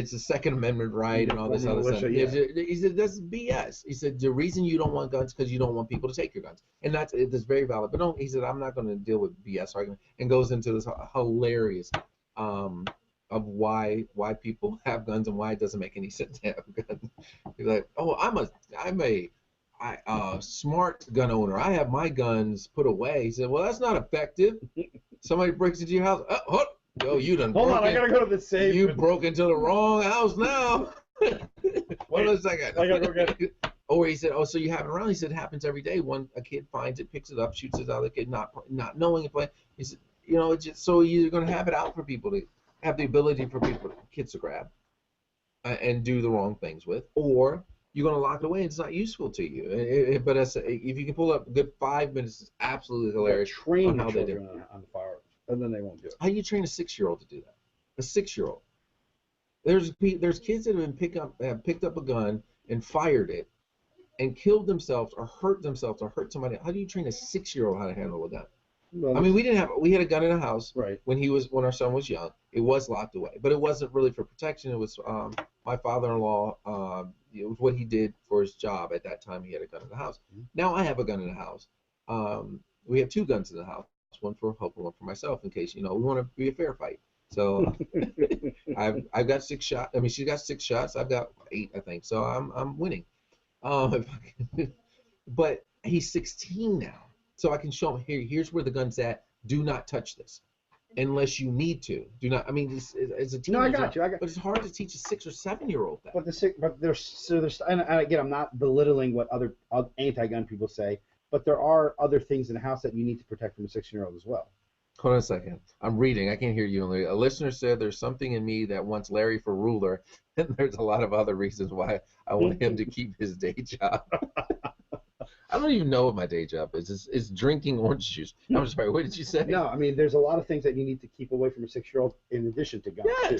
[SPEAKER 1] Second Amendment right and all this other stuff.
[SPEAKER 3] Yeah.
[SPEAKER 1] He said, that's BS. He said, the reason you don't want guns is because you don't want people to take your guns. And that's very valid. But he said, I'm not going to deal with BS argument, and goes into this hilarious of why people have guns and why it doesn't make any sense to have guns. He's like, oh, I'm a smart gun owner. I have my guns put away. He said, well, that's not effective. Somebody breaks into your house. Oh, you done.
[SPEAKER 3] Hold on, I gotta go to the safe.
[SPEAKER 1] You broke into the wrong house now. Hold on a second.
[SPEAKER 3] I gotta go get it.
[SPEAKER 1] Or he said, oh, so you have it around. He said, it happens every day. A kid finds it, picks it up, shoots it out. The kid not knowing it. He said, it's just so you're gonna have it out for people to have the ability for kids to grab and do the wrong things with, or you're going to lock it away and it's not useful to you. But if you can pull up a good 5 minutes, it's absolutely hilarious.
[SPEAKER 3] Train how they do on the firearms, and then they won't do it.
[SPEAKER 1] How do you train a 6-year-old to do that? A 6-year-old. There's kids that have picked up a gun and fired it and killed themselves or hurt somebody. How do you train a 6-year-old how to handle a gun?
[SPEAKER 3] Well,
[SPEAKER 1] I mean, we had a gun in the house
[SPEAKER 3] right
[SPEAKER 1] when our son was young. It was locked away, but it wasn't really for protection. It was my father-in-law. It was what he did for his job at that time. He had a gun in the house. Mm-hmm. Now I have a gun in the house. We have 2 guns in the house. One for Hope and one for myself in case we want to be a fair fight. So I've got 6 shots. I mean, she's got 6 shots. I've got 8, I think. So I'm winning. But he's 16 now, so I can show him here's where the gun's at. Do not touch this, unless you need to. Do not. I mean, as a teenager.
[SPEAKER 3] No, I got you.
[SPEAKER 1] But it's hard to teach a 6 or 7-year-old that.
[SPEAKER 3] But there's and again, I'm not belittling what other anti-gun people say, but there are other things in the house that you need to protect from a 16-year-old as well.
[SPEAKER 1] Hold on a second. I'm reading. I can't hear you. A listener said there's something in me that wants Larry for ruler, and there's a lot of other reasons why I want him to keep his day job. I don't even know what my day job is. It's drinking orange juice. I'm sorry. What did you say?
[SPEAKER 3] No, I mean, there's a lot of things that you need to keep away from a 6-year-old in addition to guns too.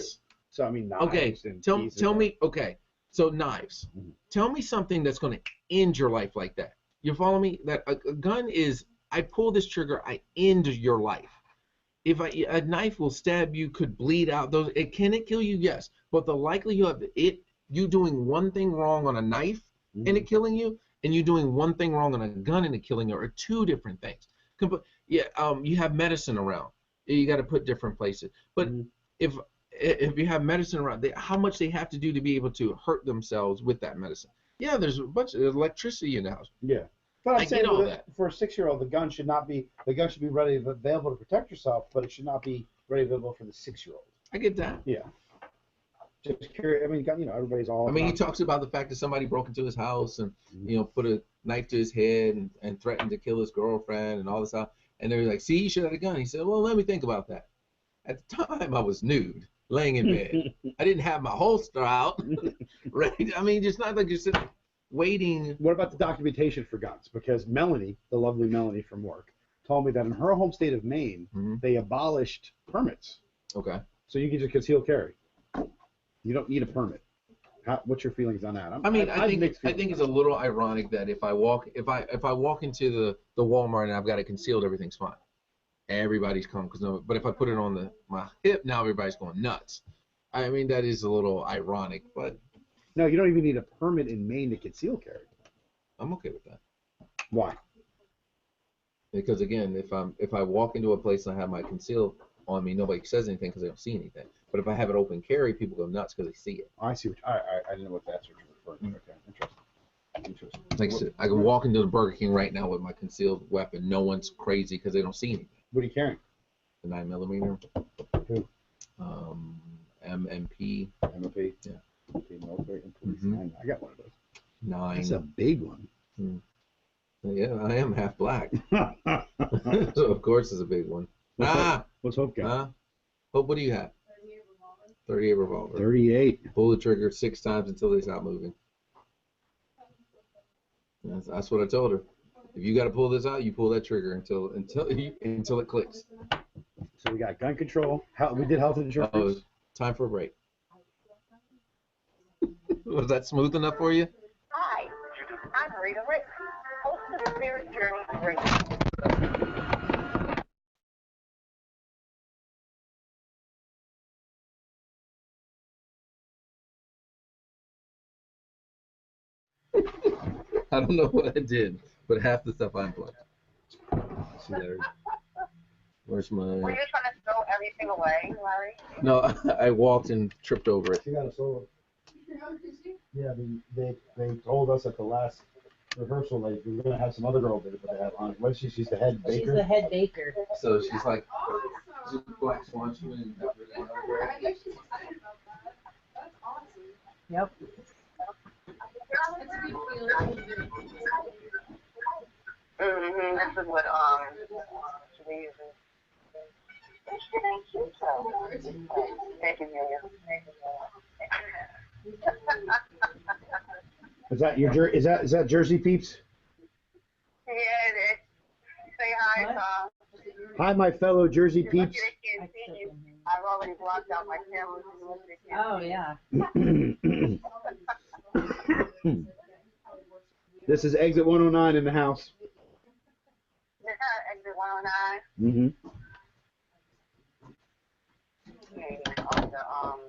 [SPEAKER 3] So I mean, knives.
[SPEAKER 1] Okay.
[SPEAKER 3] And
[SPEAKER 1] Tell me. Okay. So knives.
[SPEAKER 3] Mhm.
[SPEAKER 1] Tell me something that's going to end your life like that. You follow me? That a gun is. I pull this trigger. I end your life. If a knife will stab you, could bleed out. Can it kill you? Yes, but the likelihood of you doing one thing wrong on a knife and it killing you, and you doing one thing wrong on a gun and it killing you are 2 different things. You have medicine around. You got to put different places. But if you have medicine around, how much they have to do to be able to hurt themselves with that medicine? Yeah, there's a bunch of electricity in the house.
[SPEAKER 3] Yeah. But I'm saying
[SPEAKER 1] all that.
[SPEAKER 3] For a 6-year-old, the gun should be ready available to protect yourself, but it should not be ready available for the 6-year-old.
[SPEAKER 1] I get that.
[SPEAKER 3] Yeah. Just curious. I mean, everybody's all.
[SPEAKER 1] I mean, he talks about the fact that somebody broke into his house and put a knife to his head and threatened to kill his girlfriend and all this stuff. And they're like, "See, you should have a gun." He said, "Well, let me think about that." At the time, I was nude, laying in bed. I didn't have my holster out, right? I mean, it's not like you're sitting waiting.
[SPEAKER 3] What about the documentation for guns? Because Melanie, the lovely Melanie from work, told me that in her home state of Maine, they abolished permits.
[SPEAKER 1] Okay.
[SPEAKER 3] So you can just conceal carry. You don't need a permit. What's your feelings on that?
[SPEAKER 1] I think it's a little ironic that if I walk into the Walmart and I've got it concealed, everything's fine. Everybody's calm but if I put it on my hip, now everybody's going nuts. I mean, that is a little ironic, but
[SPEAKER 3] no, you don't even need a permit in Maine to conceal carry.
[SPEAKER 1] I'm okay with that.
[SPEAKER 3] Why?
[SPEAKER 1] Because again, if I walk into a place and I have my concealed on me, nobody says anything because they don't see anything. But if I have it open carry, people go nuts because they see it.
[SPEAKER 3] I see. I didn't know what that's what you're referring to. Okay, interesting.
[SPEAKER 1] Like I said, I can walk into the Burger King right now with my concealed weapon. No one's crazy because they don't see anything.
[SPEAKER 3] What are you carrying?
[SPEAKER 1] The 9mm.
[SPEAKER 3] Who?
[SPEAKER 1] MMP.
[SPEAKER 3] MMP.
[SPEAKER 1] Yeah.
[SPEAKER 3] Military and police. I got one of those.
[SPEAKER 1] 9.
[SPEAKER 3] That's a big one.
[SPEAKER 1] Yeah, I am half black. So of course it's a big one.
[SPEAKER 3] What's Hope got?
[SPEAKER 1] Hope, what do you have? 38 revolver.
[SPEAKER 3] 38.
[SPEAKER 1] Pull the trigger 6 times until they stop moving. That's what I told her. If you got to pull this out, you pull that trigger until it clicks.
[SPEAKER 3] So we got gun control. We did health insurance.
[SPEAKER 1] Oh, time for a break. Was that smooth enough for you?
[SPEAKER 4] Hi, I'm Rita Rick, host of the Spirit Journey Radio.
[SPEAKER 1] I don't know what I did, but half the stuff I unplugged. See there. Where's my?
[SPEAKER 4] Were you trying to throw everything away, Larry?
[SPEAKER 1] No, I walked and tripped over it.
[SPEAKER 3] She got a solo. Yeah, they told us at the last rehearsal that we were gonna have some other girl there, but they have on. What is she? She's the head baker.
[SPEAKER 5] She's the head baker.
[SPEAKER 1] So she's like, she's Black Swan. She went and got rid of
[SPEAKER 6] I guess she's excited about that. That's awesome.
[SPEAKER 5] Yep.
[SPEAKER 6] That's a good feeling.
[SPEAKER 4] This is what she uses. Thank you,
[SPEAKER 3] Is that your is that Jersey Peeps?
[SPEAKER 4] Yeah, it is. Say hi,
[SPEAKER 5] What?
[SPEAKER 4] Tom.
[SPEAKER 3] Hi, my fellow Jersey
[SPEAKER 4] You're lucky
[SPEAKER 3] Peeps.
[SPEAKER 4] they can't see you. I've already blocked out my camera. So you're lucky they can't
[SPEAKER 5] Oh
[SPEAKER 4] see you.
[SPEAKER 5] yeah.
[SPEAKER 3] This is exit 109 in the house.
[SPEAKER 4] Exit 109.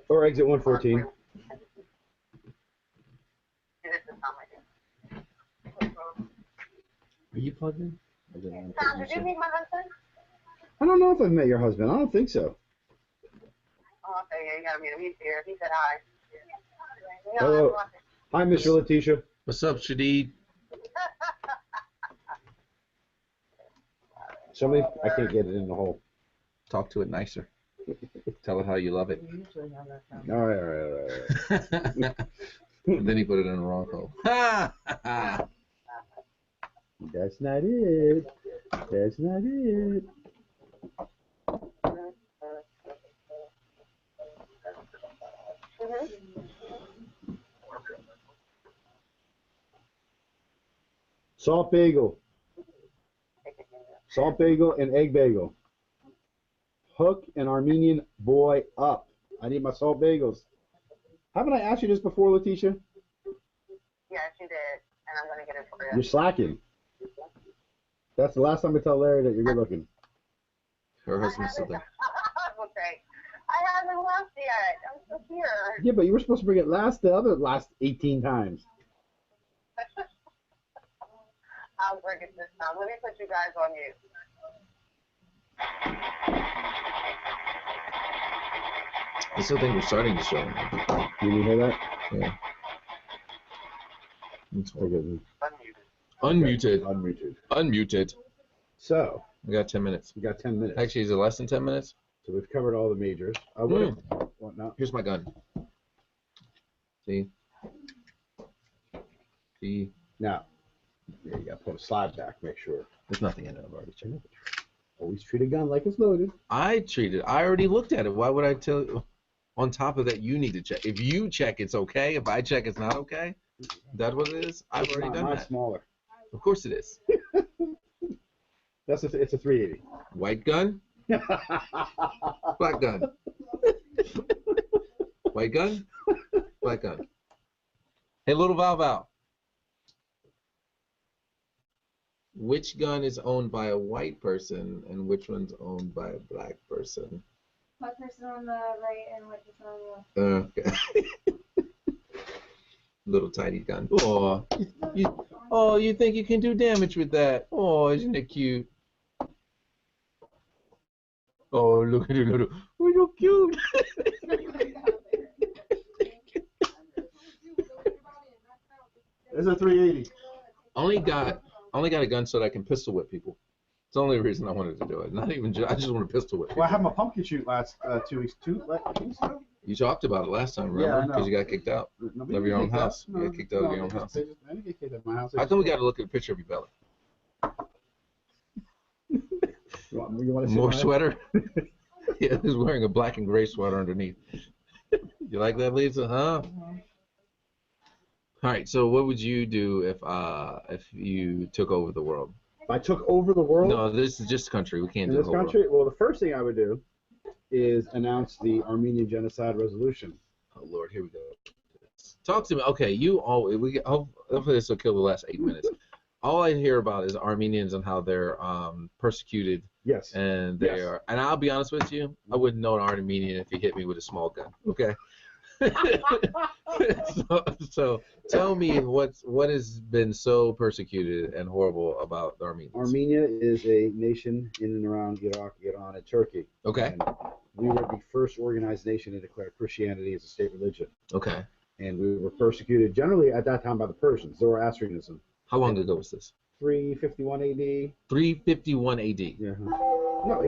[SPEAKER 3] Or exit 114.
[SPEAKER 1] Are you plugged in?
[SPEAKER 4] Tom, did you meet my husband?
[SPEAKER 3] I don't know if I've met your husband. I don't think so.
[SPEAKER 4] Okay, yeah, you gotta meet him. He's here. He said hi. No,
[SPEAKER 3] Hello. Hi, Mr. Letitia.
[SPEAKER 1] What's up, Shadid?
[SPEAKER 3] Somebody, I can't get it in the hole.
[SPEAKER 1] Talk to it nicer. Tell it how you love it.
[SPEAKER 5] We usually have that
[SPEAKER 3] All
[SPEAKER 5] conversation.
[SPEAKER 3] right.
[SPEAKER 1] And then he put it in the wrong hole. Ha! Ha!
[SPEAKER 3] That's not it. That's not it. Salt bagel. Salt bagel and egg bagel. Hook an Armenian boy up. I need my salt bagels. Haven't I asked you this before, Letitia?
[SPEAKER 4] Yes, you did. And I'm gonna get it for you.
[SPEAKER 3] You're slacking. That's the last time I tell Larry that you're good looking.
[SPEAKER 1] Her husband's still there.
[SPEAKER 4] Okay. I haven't left yet. I'm still here.
[SPEAKER 3] Yeah, but you were supposed to bring it the last 18 times.
[SPEAKER 4] I'll bring it this time. Let me put you guys on mute.
[SPEAKER 1] I still think we're starting the show.
[SPEAKER 3] You hear that?
[SPEAKER 1] Yeah. It's
[SPEAKER 3] Okay.
[SPEAKER 1] Unmuted.
[SPEAKER 3] Unmuted.
[SPEAKER 1] Unmuted.
[SPEAKER 3] So,
[SPEAKER 1] We got 10 minutes.
[SPEAKER 3] we got 10 minutes.
[SPEAKER 1] Actually, is it less than 10 minutes?
[SPEAKER 3] So we've covered all the majors. What now?
[SPEAKER 1] Here's my gun. See? See?
[SPEAKER 3] Now, yeah, you got to put a slide back, make sure.
[SPEAKER 1] There's nothing in it. I've already checked.
[SPEAKER 3] Always treat a gun like it's loaded.
[SPEAKER 1] I already looked at it. Why would I tell you? On top of that, you need to check. If you check, it's okay. If I check, it's not okay. That's what it is? I've already done
[SPEAKER 3] Mine's
[SPEAKER 1] that.
[SPEAKER 3] smaller.
[SPEAKER 1] Of course it is.
[SPEAKER 3] It's a 380.
[SPEAKER 1] White gun, black gun. White gun, black gun. Hey, little Val. Which gun is owned by a white person and which one's owned by a black person?
[SPEAKER 6] White person on the right and white person on the left.
[SPEAKER 1] Okay. Little tiny gun. Oh, you think you can do damage with that? Oh, isn't it cute? Oh, look at it, little. Oh, so cute.
[SPEAKER 3] It's a 380.
[SPEAKER 1] Only got a gun so that I can pistol whip people. It's the only reason I wanted to do it. Not even I just want to pistol whip people.
[SPEAKER 3] Well, I had my pumpkin shoot last 2 weeks. 2 weeks ago?
[SPEAKER 1] You talked about it last time,
[SPEAKER 3] Yeah, I
[SPEAKER 1] remember?
[SPEAKER 3] know.
[SPEAKER 1] Because you got kicked out
[SPEAKER 3] Nobody
[SPEAKER 1] of your
[SPEAKER 3] got
[SPEAKER 1] own
[SPEAKER 3] kicked out.
[SPEAKER 1] house. You got kicked out of your own house.
[SPEAKER 3] I didn't get kicked out of my house.
[SPEAKER 1] How come we got to look at a picture of your belly?
[SPEAKER 3] You want to see
[SPEAKER 1] More
[SPEAKER 3] mine?
[SPEAKER 1] sweater? Yeah, he's wearing a black and gray sweater underneath. You like that, Lisa? Huh? All right. So, what would you do if you took over the world?
[SPEAKER 3] If I took over the world
[SPEAKER 1] No, this is just a country. We can't
[SPEAKER 3] in
[SPEAKER 1] do
[SPEAKER 3] this
[SPEAKER 1] the whole
[SPEAKER 3] country, well, the first thing I would do is announce the Armenian Genocide Resolution.
[SPEAKER 1] world. Oh Lord, here we go. Talk to me. Okay, hopefully this will kill the last 8 minutes. All I hear about is Armenians and how they're persecuted.
[SPEAKER 3] Yes.
[SPEAKER 1] And they
[SPEAKER 3] Yes.
[SPEAKER 1] are. And I'll be honest with you, I wouldn't know an Armenian if he hit me with a small gun. Okay. so tell me what has been so persecuted and horrible about the Armenians.
[SPEAKER 3] Armenia is a nation in and around Iraq, Iran, and Turkey.
[SPEAKER 1] Okay.
[SPEAKER 3] And we were the first organized nation to declare Christianity as a state religion.
[SPEAKER 1] Okay.
[SPEAKER 3] And we were persecuted generally at that time by the Persians, Zoroastrianism.
[SPEAKER 1] How long ago was this?
[SPEAKER 3] 351 AD.
[SPEAKER 1] 351 AD.
[SPEAKER 3] Yeah. No,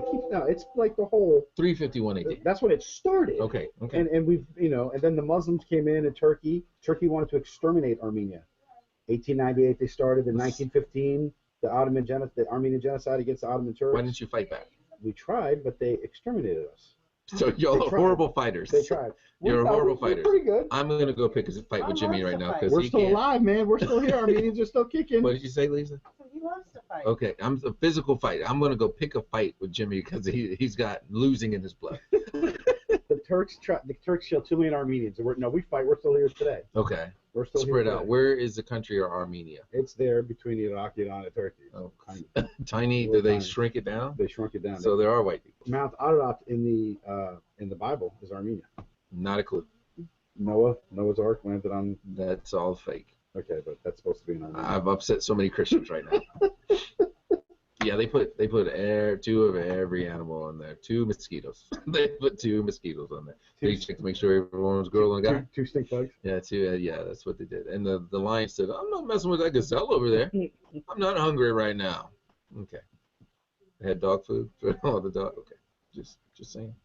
[SPEAKER 3] it's like the whole.
[SPEAKER 1] 351 AD.
[SPEAKER 3] That's when it started.
[SPEAKER 1] Okay. Okay.
[SPEAKER 3] And we've, and then the Muslims came in Turkey. Turkey wanted to exterminate Armenia. 1898 they started. In 1915, the Armenian genocide against the Ottoman Turks.
[SPEAKER 1] Why didn't you fight back?
[SPEAKER 3] We tried, but they exterminated us.
[SPEAKER 1] So y'all are horrible fighters.
[SPEAKER 3] They tried.
[SPEAKER 1] You're horrible fighters.
[SPEAKER 3] We're pretty good.
[SPEAKER 1] I'm gonna go pick a fight with Jimmy right now because
[SPEAKER 3] We're
[SPEAKER 1] he
[SPEAKER 3] still
[SPEAKER 1] can't.
[SPEAKER 3] alive, man. We're still here. Armenians are still kicking.
[SPEAKER 1] What did you say, Lisa?
[SPEAKER 5] He loves to fight.
[SPEAKER 1] Okay, I'm a physical fight. I'm gonna go pick a fight with Jimmy because he's got losing in his blood.
[SPEAKER 3] The Turks killed 2 million Armenians. We fight. We're still here today.
[SPEAKER 1] Okay.
[SPEAKER 3] We're still
[SPEAKER 1] Spread
[SPEAKER 3] here
[SPEAKER 1] out.
[SPEAKER 3] today.
[SPEAKER 1] Where is the country of Armenia?
[SPEAKER 3] It's there between Iraq, Iran, and Turkey.
[SPEAKER 1] Oh.
[SPEAKER 3] Tiny.
[SPEAKER 1] Tiny.
[SPEAKER 3] Little
[SPEAKER 1] Do they
[SPEAKER 3] tiny.
[SPEAKER 1] shrink it down?
[SPEAKER 3] They shrunk it down.
[SPEAKER 1] So there are white people.
[SPEAKER 3] Mount Ararat in the Bible is Armenia.
[SPEAKER 1] Not a clue.
[SPEAKER 3] Noah's Ark landed on.
[SPEAKER 1] That's all fake.
[SPEAKER 3] Okay, but that's supposed to be in Armenia.
[SPEAKER 1] I've upset so many Christians right now. Yeah, they put two of every animal in there. 2 mosquitoes. They put 2 mosquitoes on there. They checked to make sure everyone was girl and guy.
[SPEAKER 3] Two stink bugs.
[SPEAKER 1] Yeah, 2. Yeah, that's what they did. And the lion said, "I'm not messing with that gazelle over there. I'm not hungry right now." Okay. They had dog food for all the dog. Okay, just saying.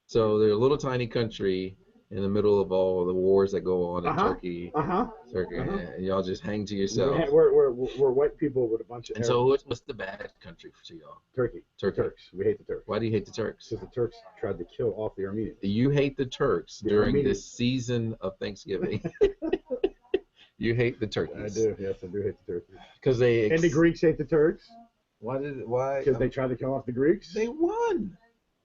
[SPEAKER 1] So they're a little tiny country in the middle of all the wars that go on in Turkey. Turkey, and y'all just hang to yourselves.
[SPEAKER 3] We're white people with a bunch of.
[SPEAKER 1] And so what's the bad country for y'all?
[SPEAKER 3] Turkey. Turks. We hate the Turks.
[SPEAKER 1] Why do you hate the Turks?
[SPEAKER 3] Because the Turks tried to kill off the Armenians.
[SPEAKER 1] You hate the Turks during this season of Thanksgiving. You hate the Turkeys.
[SPEAKER 3] I do. Yes, I do hate the Turkeys.
[SPEAKER 1] Because
[SPEAKER 3] and the Greeks hate the Turks.
[SPEAKER 1] Why?
[SPEAKER 3] Because they tried to kill off the Greeks.
[SPEAKER 1] They won.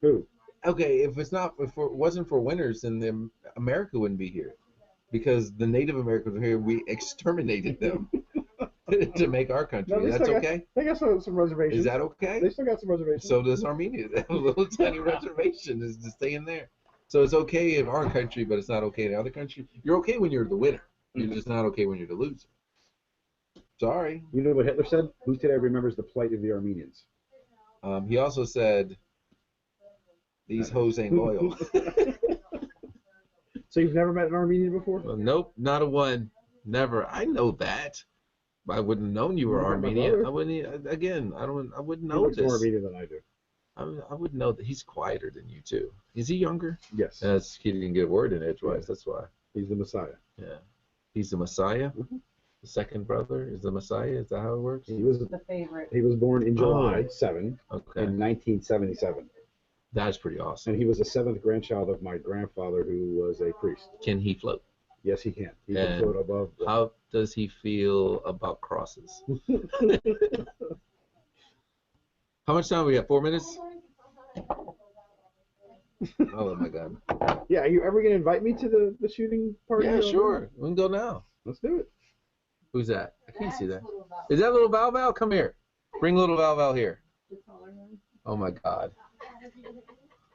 [SPEAKER 3] Who?
[SPEAKER 1] Okay, if it wasn't for winners, then America wouldn't be here, because the Native Americans were here. We exterminated them to make our country.
[SPEAKER 3] No,
[SPEAKER 1] That's okay.
[SPEAKER 3] They got some reservations.
[SPEAKER 1] Is that okay?
[SPEAKER 3] They still got some reservations.
[SPEAKER 1] So does Armenia. They have a little tiny reservation is to stay in there. So it's okay in our country, but it's not okay in other countries. You're okay when you're the winner. You're just not okay when you're the loser. Sorry.
[SPEAKER 3] You know what Hitler said? Who today remembers the plight of the Armenians?
[SPEAKER 1] He also said, "These hoes ain't loyal."
[SPEAKER 3] So you've never met an Armenian before?
[SPEAKER 1] Well, nope, not a one. Never. I know that. I wouldn't have known you were Armenian. I wouldn't. Again, I wouldn't know this.
[SPEAKER 3] He's more Armenian than I do.
[SPEAKER 1] I wouldn't know that. He's quieter than you too. Is he younger?
[SPEAKER 3] Yes.
[SPEAKER 1] He didn't get a word in edgewise. That's why.
[SPEAKER 3] He's the Messiah.
[SPEAKER 1] Yeah. He's the Messiah.
[SPEAKER 3] Mm-hmm.
[SPEAKER 1] The second brother is the Messiah. Is that how it works?
[SPEAKER 3] He was
[SPEAKER 5] The favorite.
[SPEAKER 3] He was born in July 7
[SPEAKER 1] Okay.
[SPEAKER 3] in 1977.
[SPEAKER 1] That's pretty awesome.
[SPEAKER 3] And he was the 7th grandchild of my grandfather, who was a priest.
[SPEAKER 1] Can he float?
[SPEAKER 3] Yes, he can. He can float above.
[SPEAKER 1] How does he feel about crosses? How much time we got? 4 minutes? Oh my God.
[SPEAKER 3] Yeah, are you ever going to invite me to the shooting party?
[SPEAKER 1] Yeah, sure. We can go now.
[SPEAKER 3] Let's do it.
[SPEAKER 1] Who's that? I can't see that. Is that little Val Val? Come here. Bring little Val Val here. Oh my God.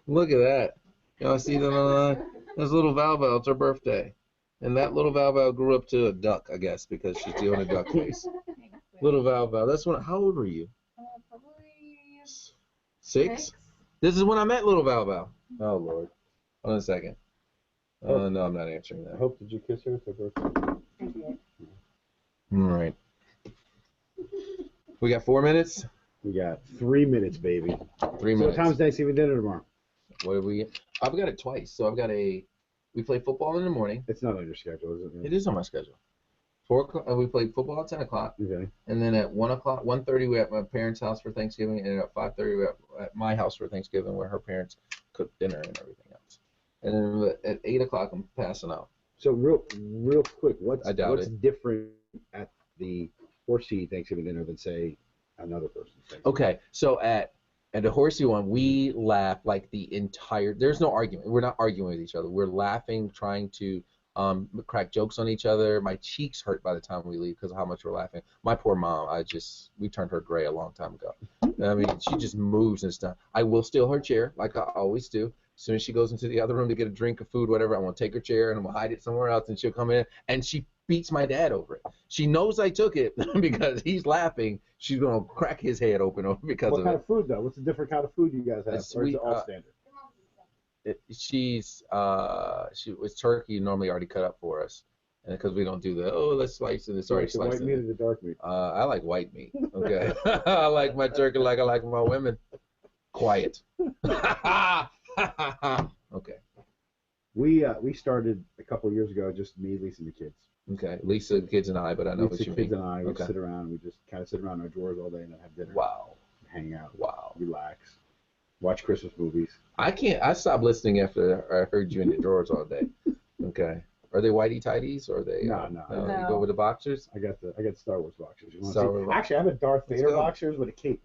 [SPEAKER 1] Look at that. Y'all see that? That's little Val Val. It's her birthday. And that little Val Val grew up to a duck, I guess, because she's doing a duck face. Little Val Val. That's when. How old were you?
[SPEAKER 6] Probably
[SPEAKER 1] 6? This is when I met little Val Val. Oh Lord. Hold on a second. Oh no, I'm not answering that.
[SPEAKER 3] I hope, did you kiss her for her birthday?
[SPEAKER 2] I did.
[SPEAKER 1] All right. We got 4 minutes.
[SPEAKER 3] We got 3 minutes, baby.
[SPEAKER 1] 3
[SPEAKER 3] So
[SPEAKER 1] minutes.
[SPEAKER 3] what time's Thanksgiving dinner tomorrow?
[SPEAKER 1] What do we? I've got it twice. So I've got we play football in the morning.
[SPEAKER 3] It's not on your schedule, is it?
[SPEAKER 1] It is on my schedule. 4 o'clock. We play football at 10 o'clock,
[SPEAKER 3] Okay.
[SPEAKER 1] and then at 1 o'clock, 1:30 we're at my parents' house for Thanksgiving, and at 5:30 we're at my house for Thanksgiving, where her parents cook dinner and everything else. And then at 8 o'clock I'm passing out.
[SPEAKER 3] So real quick, what's different at the Horsey Thanksgiving dinner than, say, another person's Thanksgiving?
[SPEAKER 1] Okay, so at the Horsey one, we laugh like the entire. There's no argument. We're not arguing with each other. We're laughing, trying to crack jokes on each other. My cheeks hurt by the time we leave because of how much we're laughing. My poor mom, we turned her gray a long time ago. I mean, she just moves and stuff. I will steal her chair like I always do. As soon as she goes into the other room to get a drink of food, whatever, I'm going to take her chair and I'm going to hide it somewhere else, and she'll come in and she beats my dad over it. She knows I took it because he's laughing. She's going to crack his head open because of it.
[SPEAKER 3] What kind of food, though? What's the different kind of food you guys have? Or is it all standard?
[SPEAKER 1] She was turkey normally already cut up for us, and because we don't do let's slice it. It's already
[SPEAKER 3] The
[SPEAKER 1] sliced.
[SPEAKER 3] white meat or the dark meat?
[SPEAKER 1] I like white meat. Okay, I like my turkey like I like my women. Quiet. Okay.
[SPEAKER 3] We started a couple of years ago, just me, Lisa, and the kids.
[SPEAKER 1] Okay, Lisa, the kids, and I, but I know
[SPEAKER 3] Lisa,
[SPEAKER 1] what you
[SPEAKER 3] the kids
[SPEAKER 1] mean.
[SPEAKER 3] and I would
[SPEAKER 1] Okay.
[SPEAKER 3] sit around. We just kind of sit around our drawers all day and then have dinner.
[SPEAKER 1] Wow.
[SPEAKER 3] Hang out.
[SPEAKER 1] Wow.
[SPEAKER 3] Relax. Watch Christmas movies.
[SPEAKER 1] I stopped listening after I heard you in the drawers all day. Okay. Are they whitey tighties or are they?
[SPEAKER 3] No.
[SPEAKER 1] You go with the boxers.
[SPEAKER 3] I got the Star Wars boxers. You want
[SPEAKER 1] Star
[SPEAKER 3] to
[SPEAKER 1] Wars
[SPEAKER 3] see? Actually, I have a Darth
[SPEAKER 1] Let's
[SPEAKER 3] Vader
[SPEAKER 1] go.
[SPEAKER 3] boxers with a cape.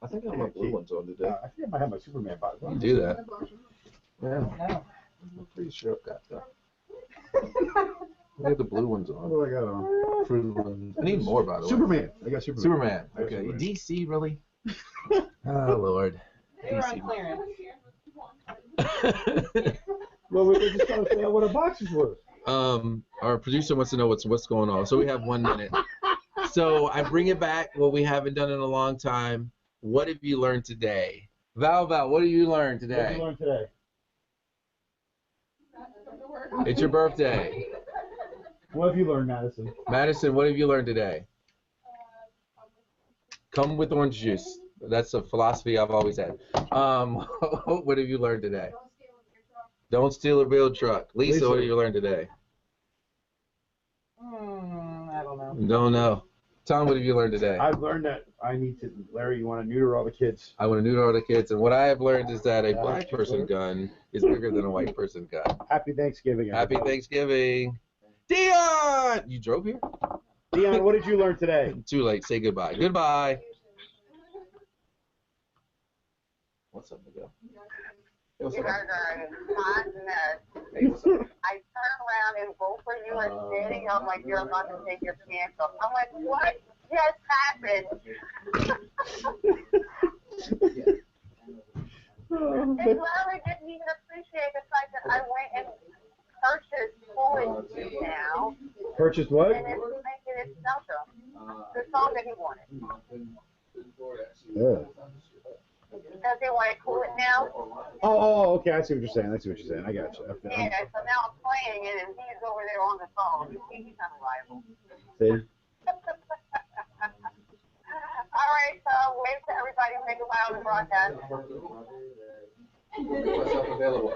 [SPEAKER 1] I think I have my blue ones on today.
[SPEAKER 3] I think I might have my Superman box.
[SPEAKER 1] You can do that. Yeah.
[SPEAKER 5] No.
[SPEAKER 1] I'm pretty sure I've got that. I have the blue ones
[SPEAKER 3] What
[SPEAKER 1] on.
[SPEAKER 3] do I got on?
[SPEAKER 1] Fruit ones. I need more, by the way.
[SPEAKER 3] Superman. I got Superman.
[SPEAKER 1] Superman.
[SPEAKER 3] I got
[SPEAKER 1] Okay.
[SPEAKER 3] Superman.
[SPEAKER 1] DC, really? Oh, Lord.
[SPEAKER 5] They were on clearance.
[SPEAKER 3] Well, we were just trying to figure out what our boxes were.
[SPEAKER 1] Our producer wants to know what's going on. So we have 1 minute. So I bring it back, what we haven't done in a long time. what have you learned today? Val, what have you learned
[SPEAKER 3] What did
[SPEAKER 1] today?
[SPEAKER 3] you learn today?
[SPEAKER 1] It's your birthday.
[SPEAKER 3] What have you learned, Madison?
[SPEAKER 1] Madison, what have you learned today? Come with orange juice. That's a philosophy I've always had. What have you learned today? Don't steal a real truck. Lisa, what have you learned today?
[SPEAKER 5] I don't know.
[SPEAKER 1] Don't know. Tom, what have you learned today?
[SPEAKER 3] I've learned that I need to, Larry, you want to neuter all the kids.
[SPEAKER 1] I want to neuter all the kids. And what I have learned is that a black person gun is bigger than a white person gun.
[SPEAKER 3] Happy Thanksgiving,
[SPEAKER 1] Happy
[SPEAKER 3] everybody.
[SPEAKER 1] Thanksgiving. Dion! You drove here?
[SPEAKER 3] Dion, what did you learn today?
[SPEAKER 1] Too late. Say goodbye. Goodbye. What's up, Miguel? Hey, what's
[SPEAKER 4] You
[SPEAKER 1] up?
[SPEAKER 4] guys are a hot mess.
[SPEAKER 1] Hey, what's up?
[SPEAKER 4] I turn around and both of you are standing up like you're about to take your pants off. I'm like, what just happened? And Larry didn't even appreciate the fact that I went and purchased Fluid now.
[SPEAKER 3] Purchased what?
[SPEAKER 4] And it's making it Delta. The song that he wanted.
[SPEAKER 3] Yeah.
[SPEAKER 4] Does he want to cool it now?
[SPEAKER 3] Oh, okay. I see what you're saying. I got you.
[SPEAKER 4] Yeah, so now I'm playing it and he's over there on the phone. He's unreliable.
[SPEAKER 3] See?
[SPEAKER 4] All right, so wait for everybody to make a loud broadcast.
[SPEAKER 1] What's up available?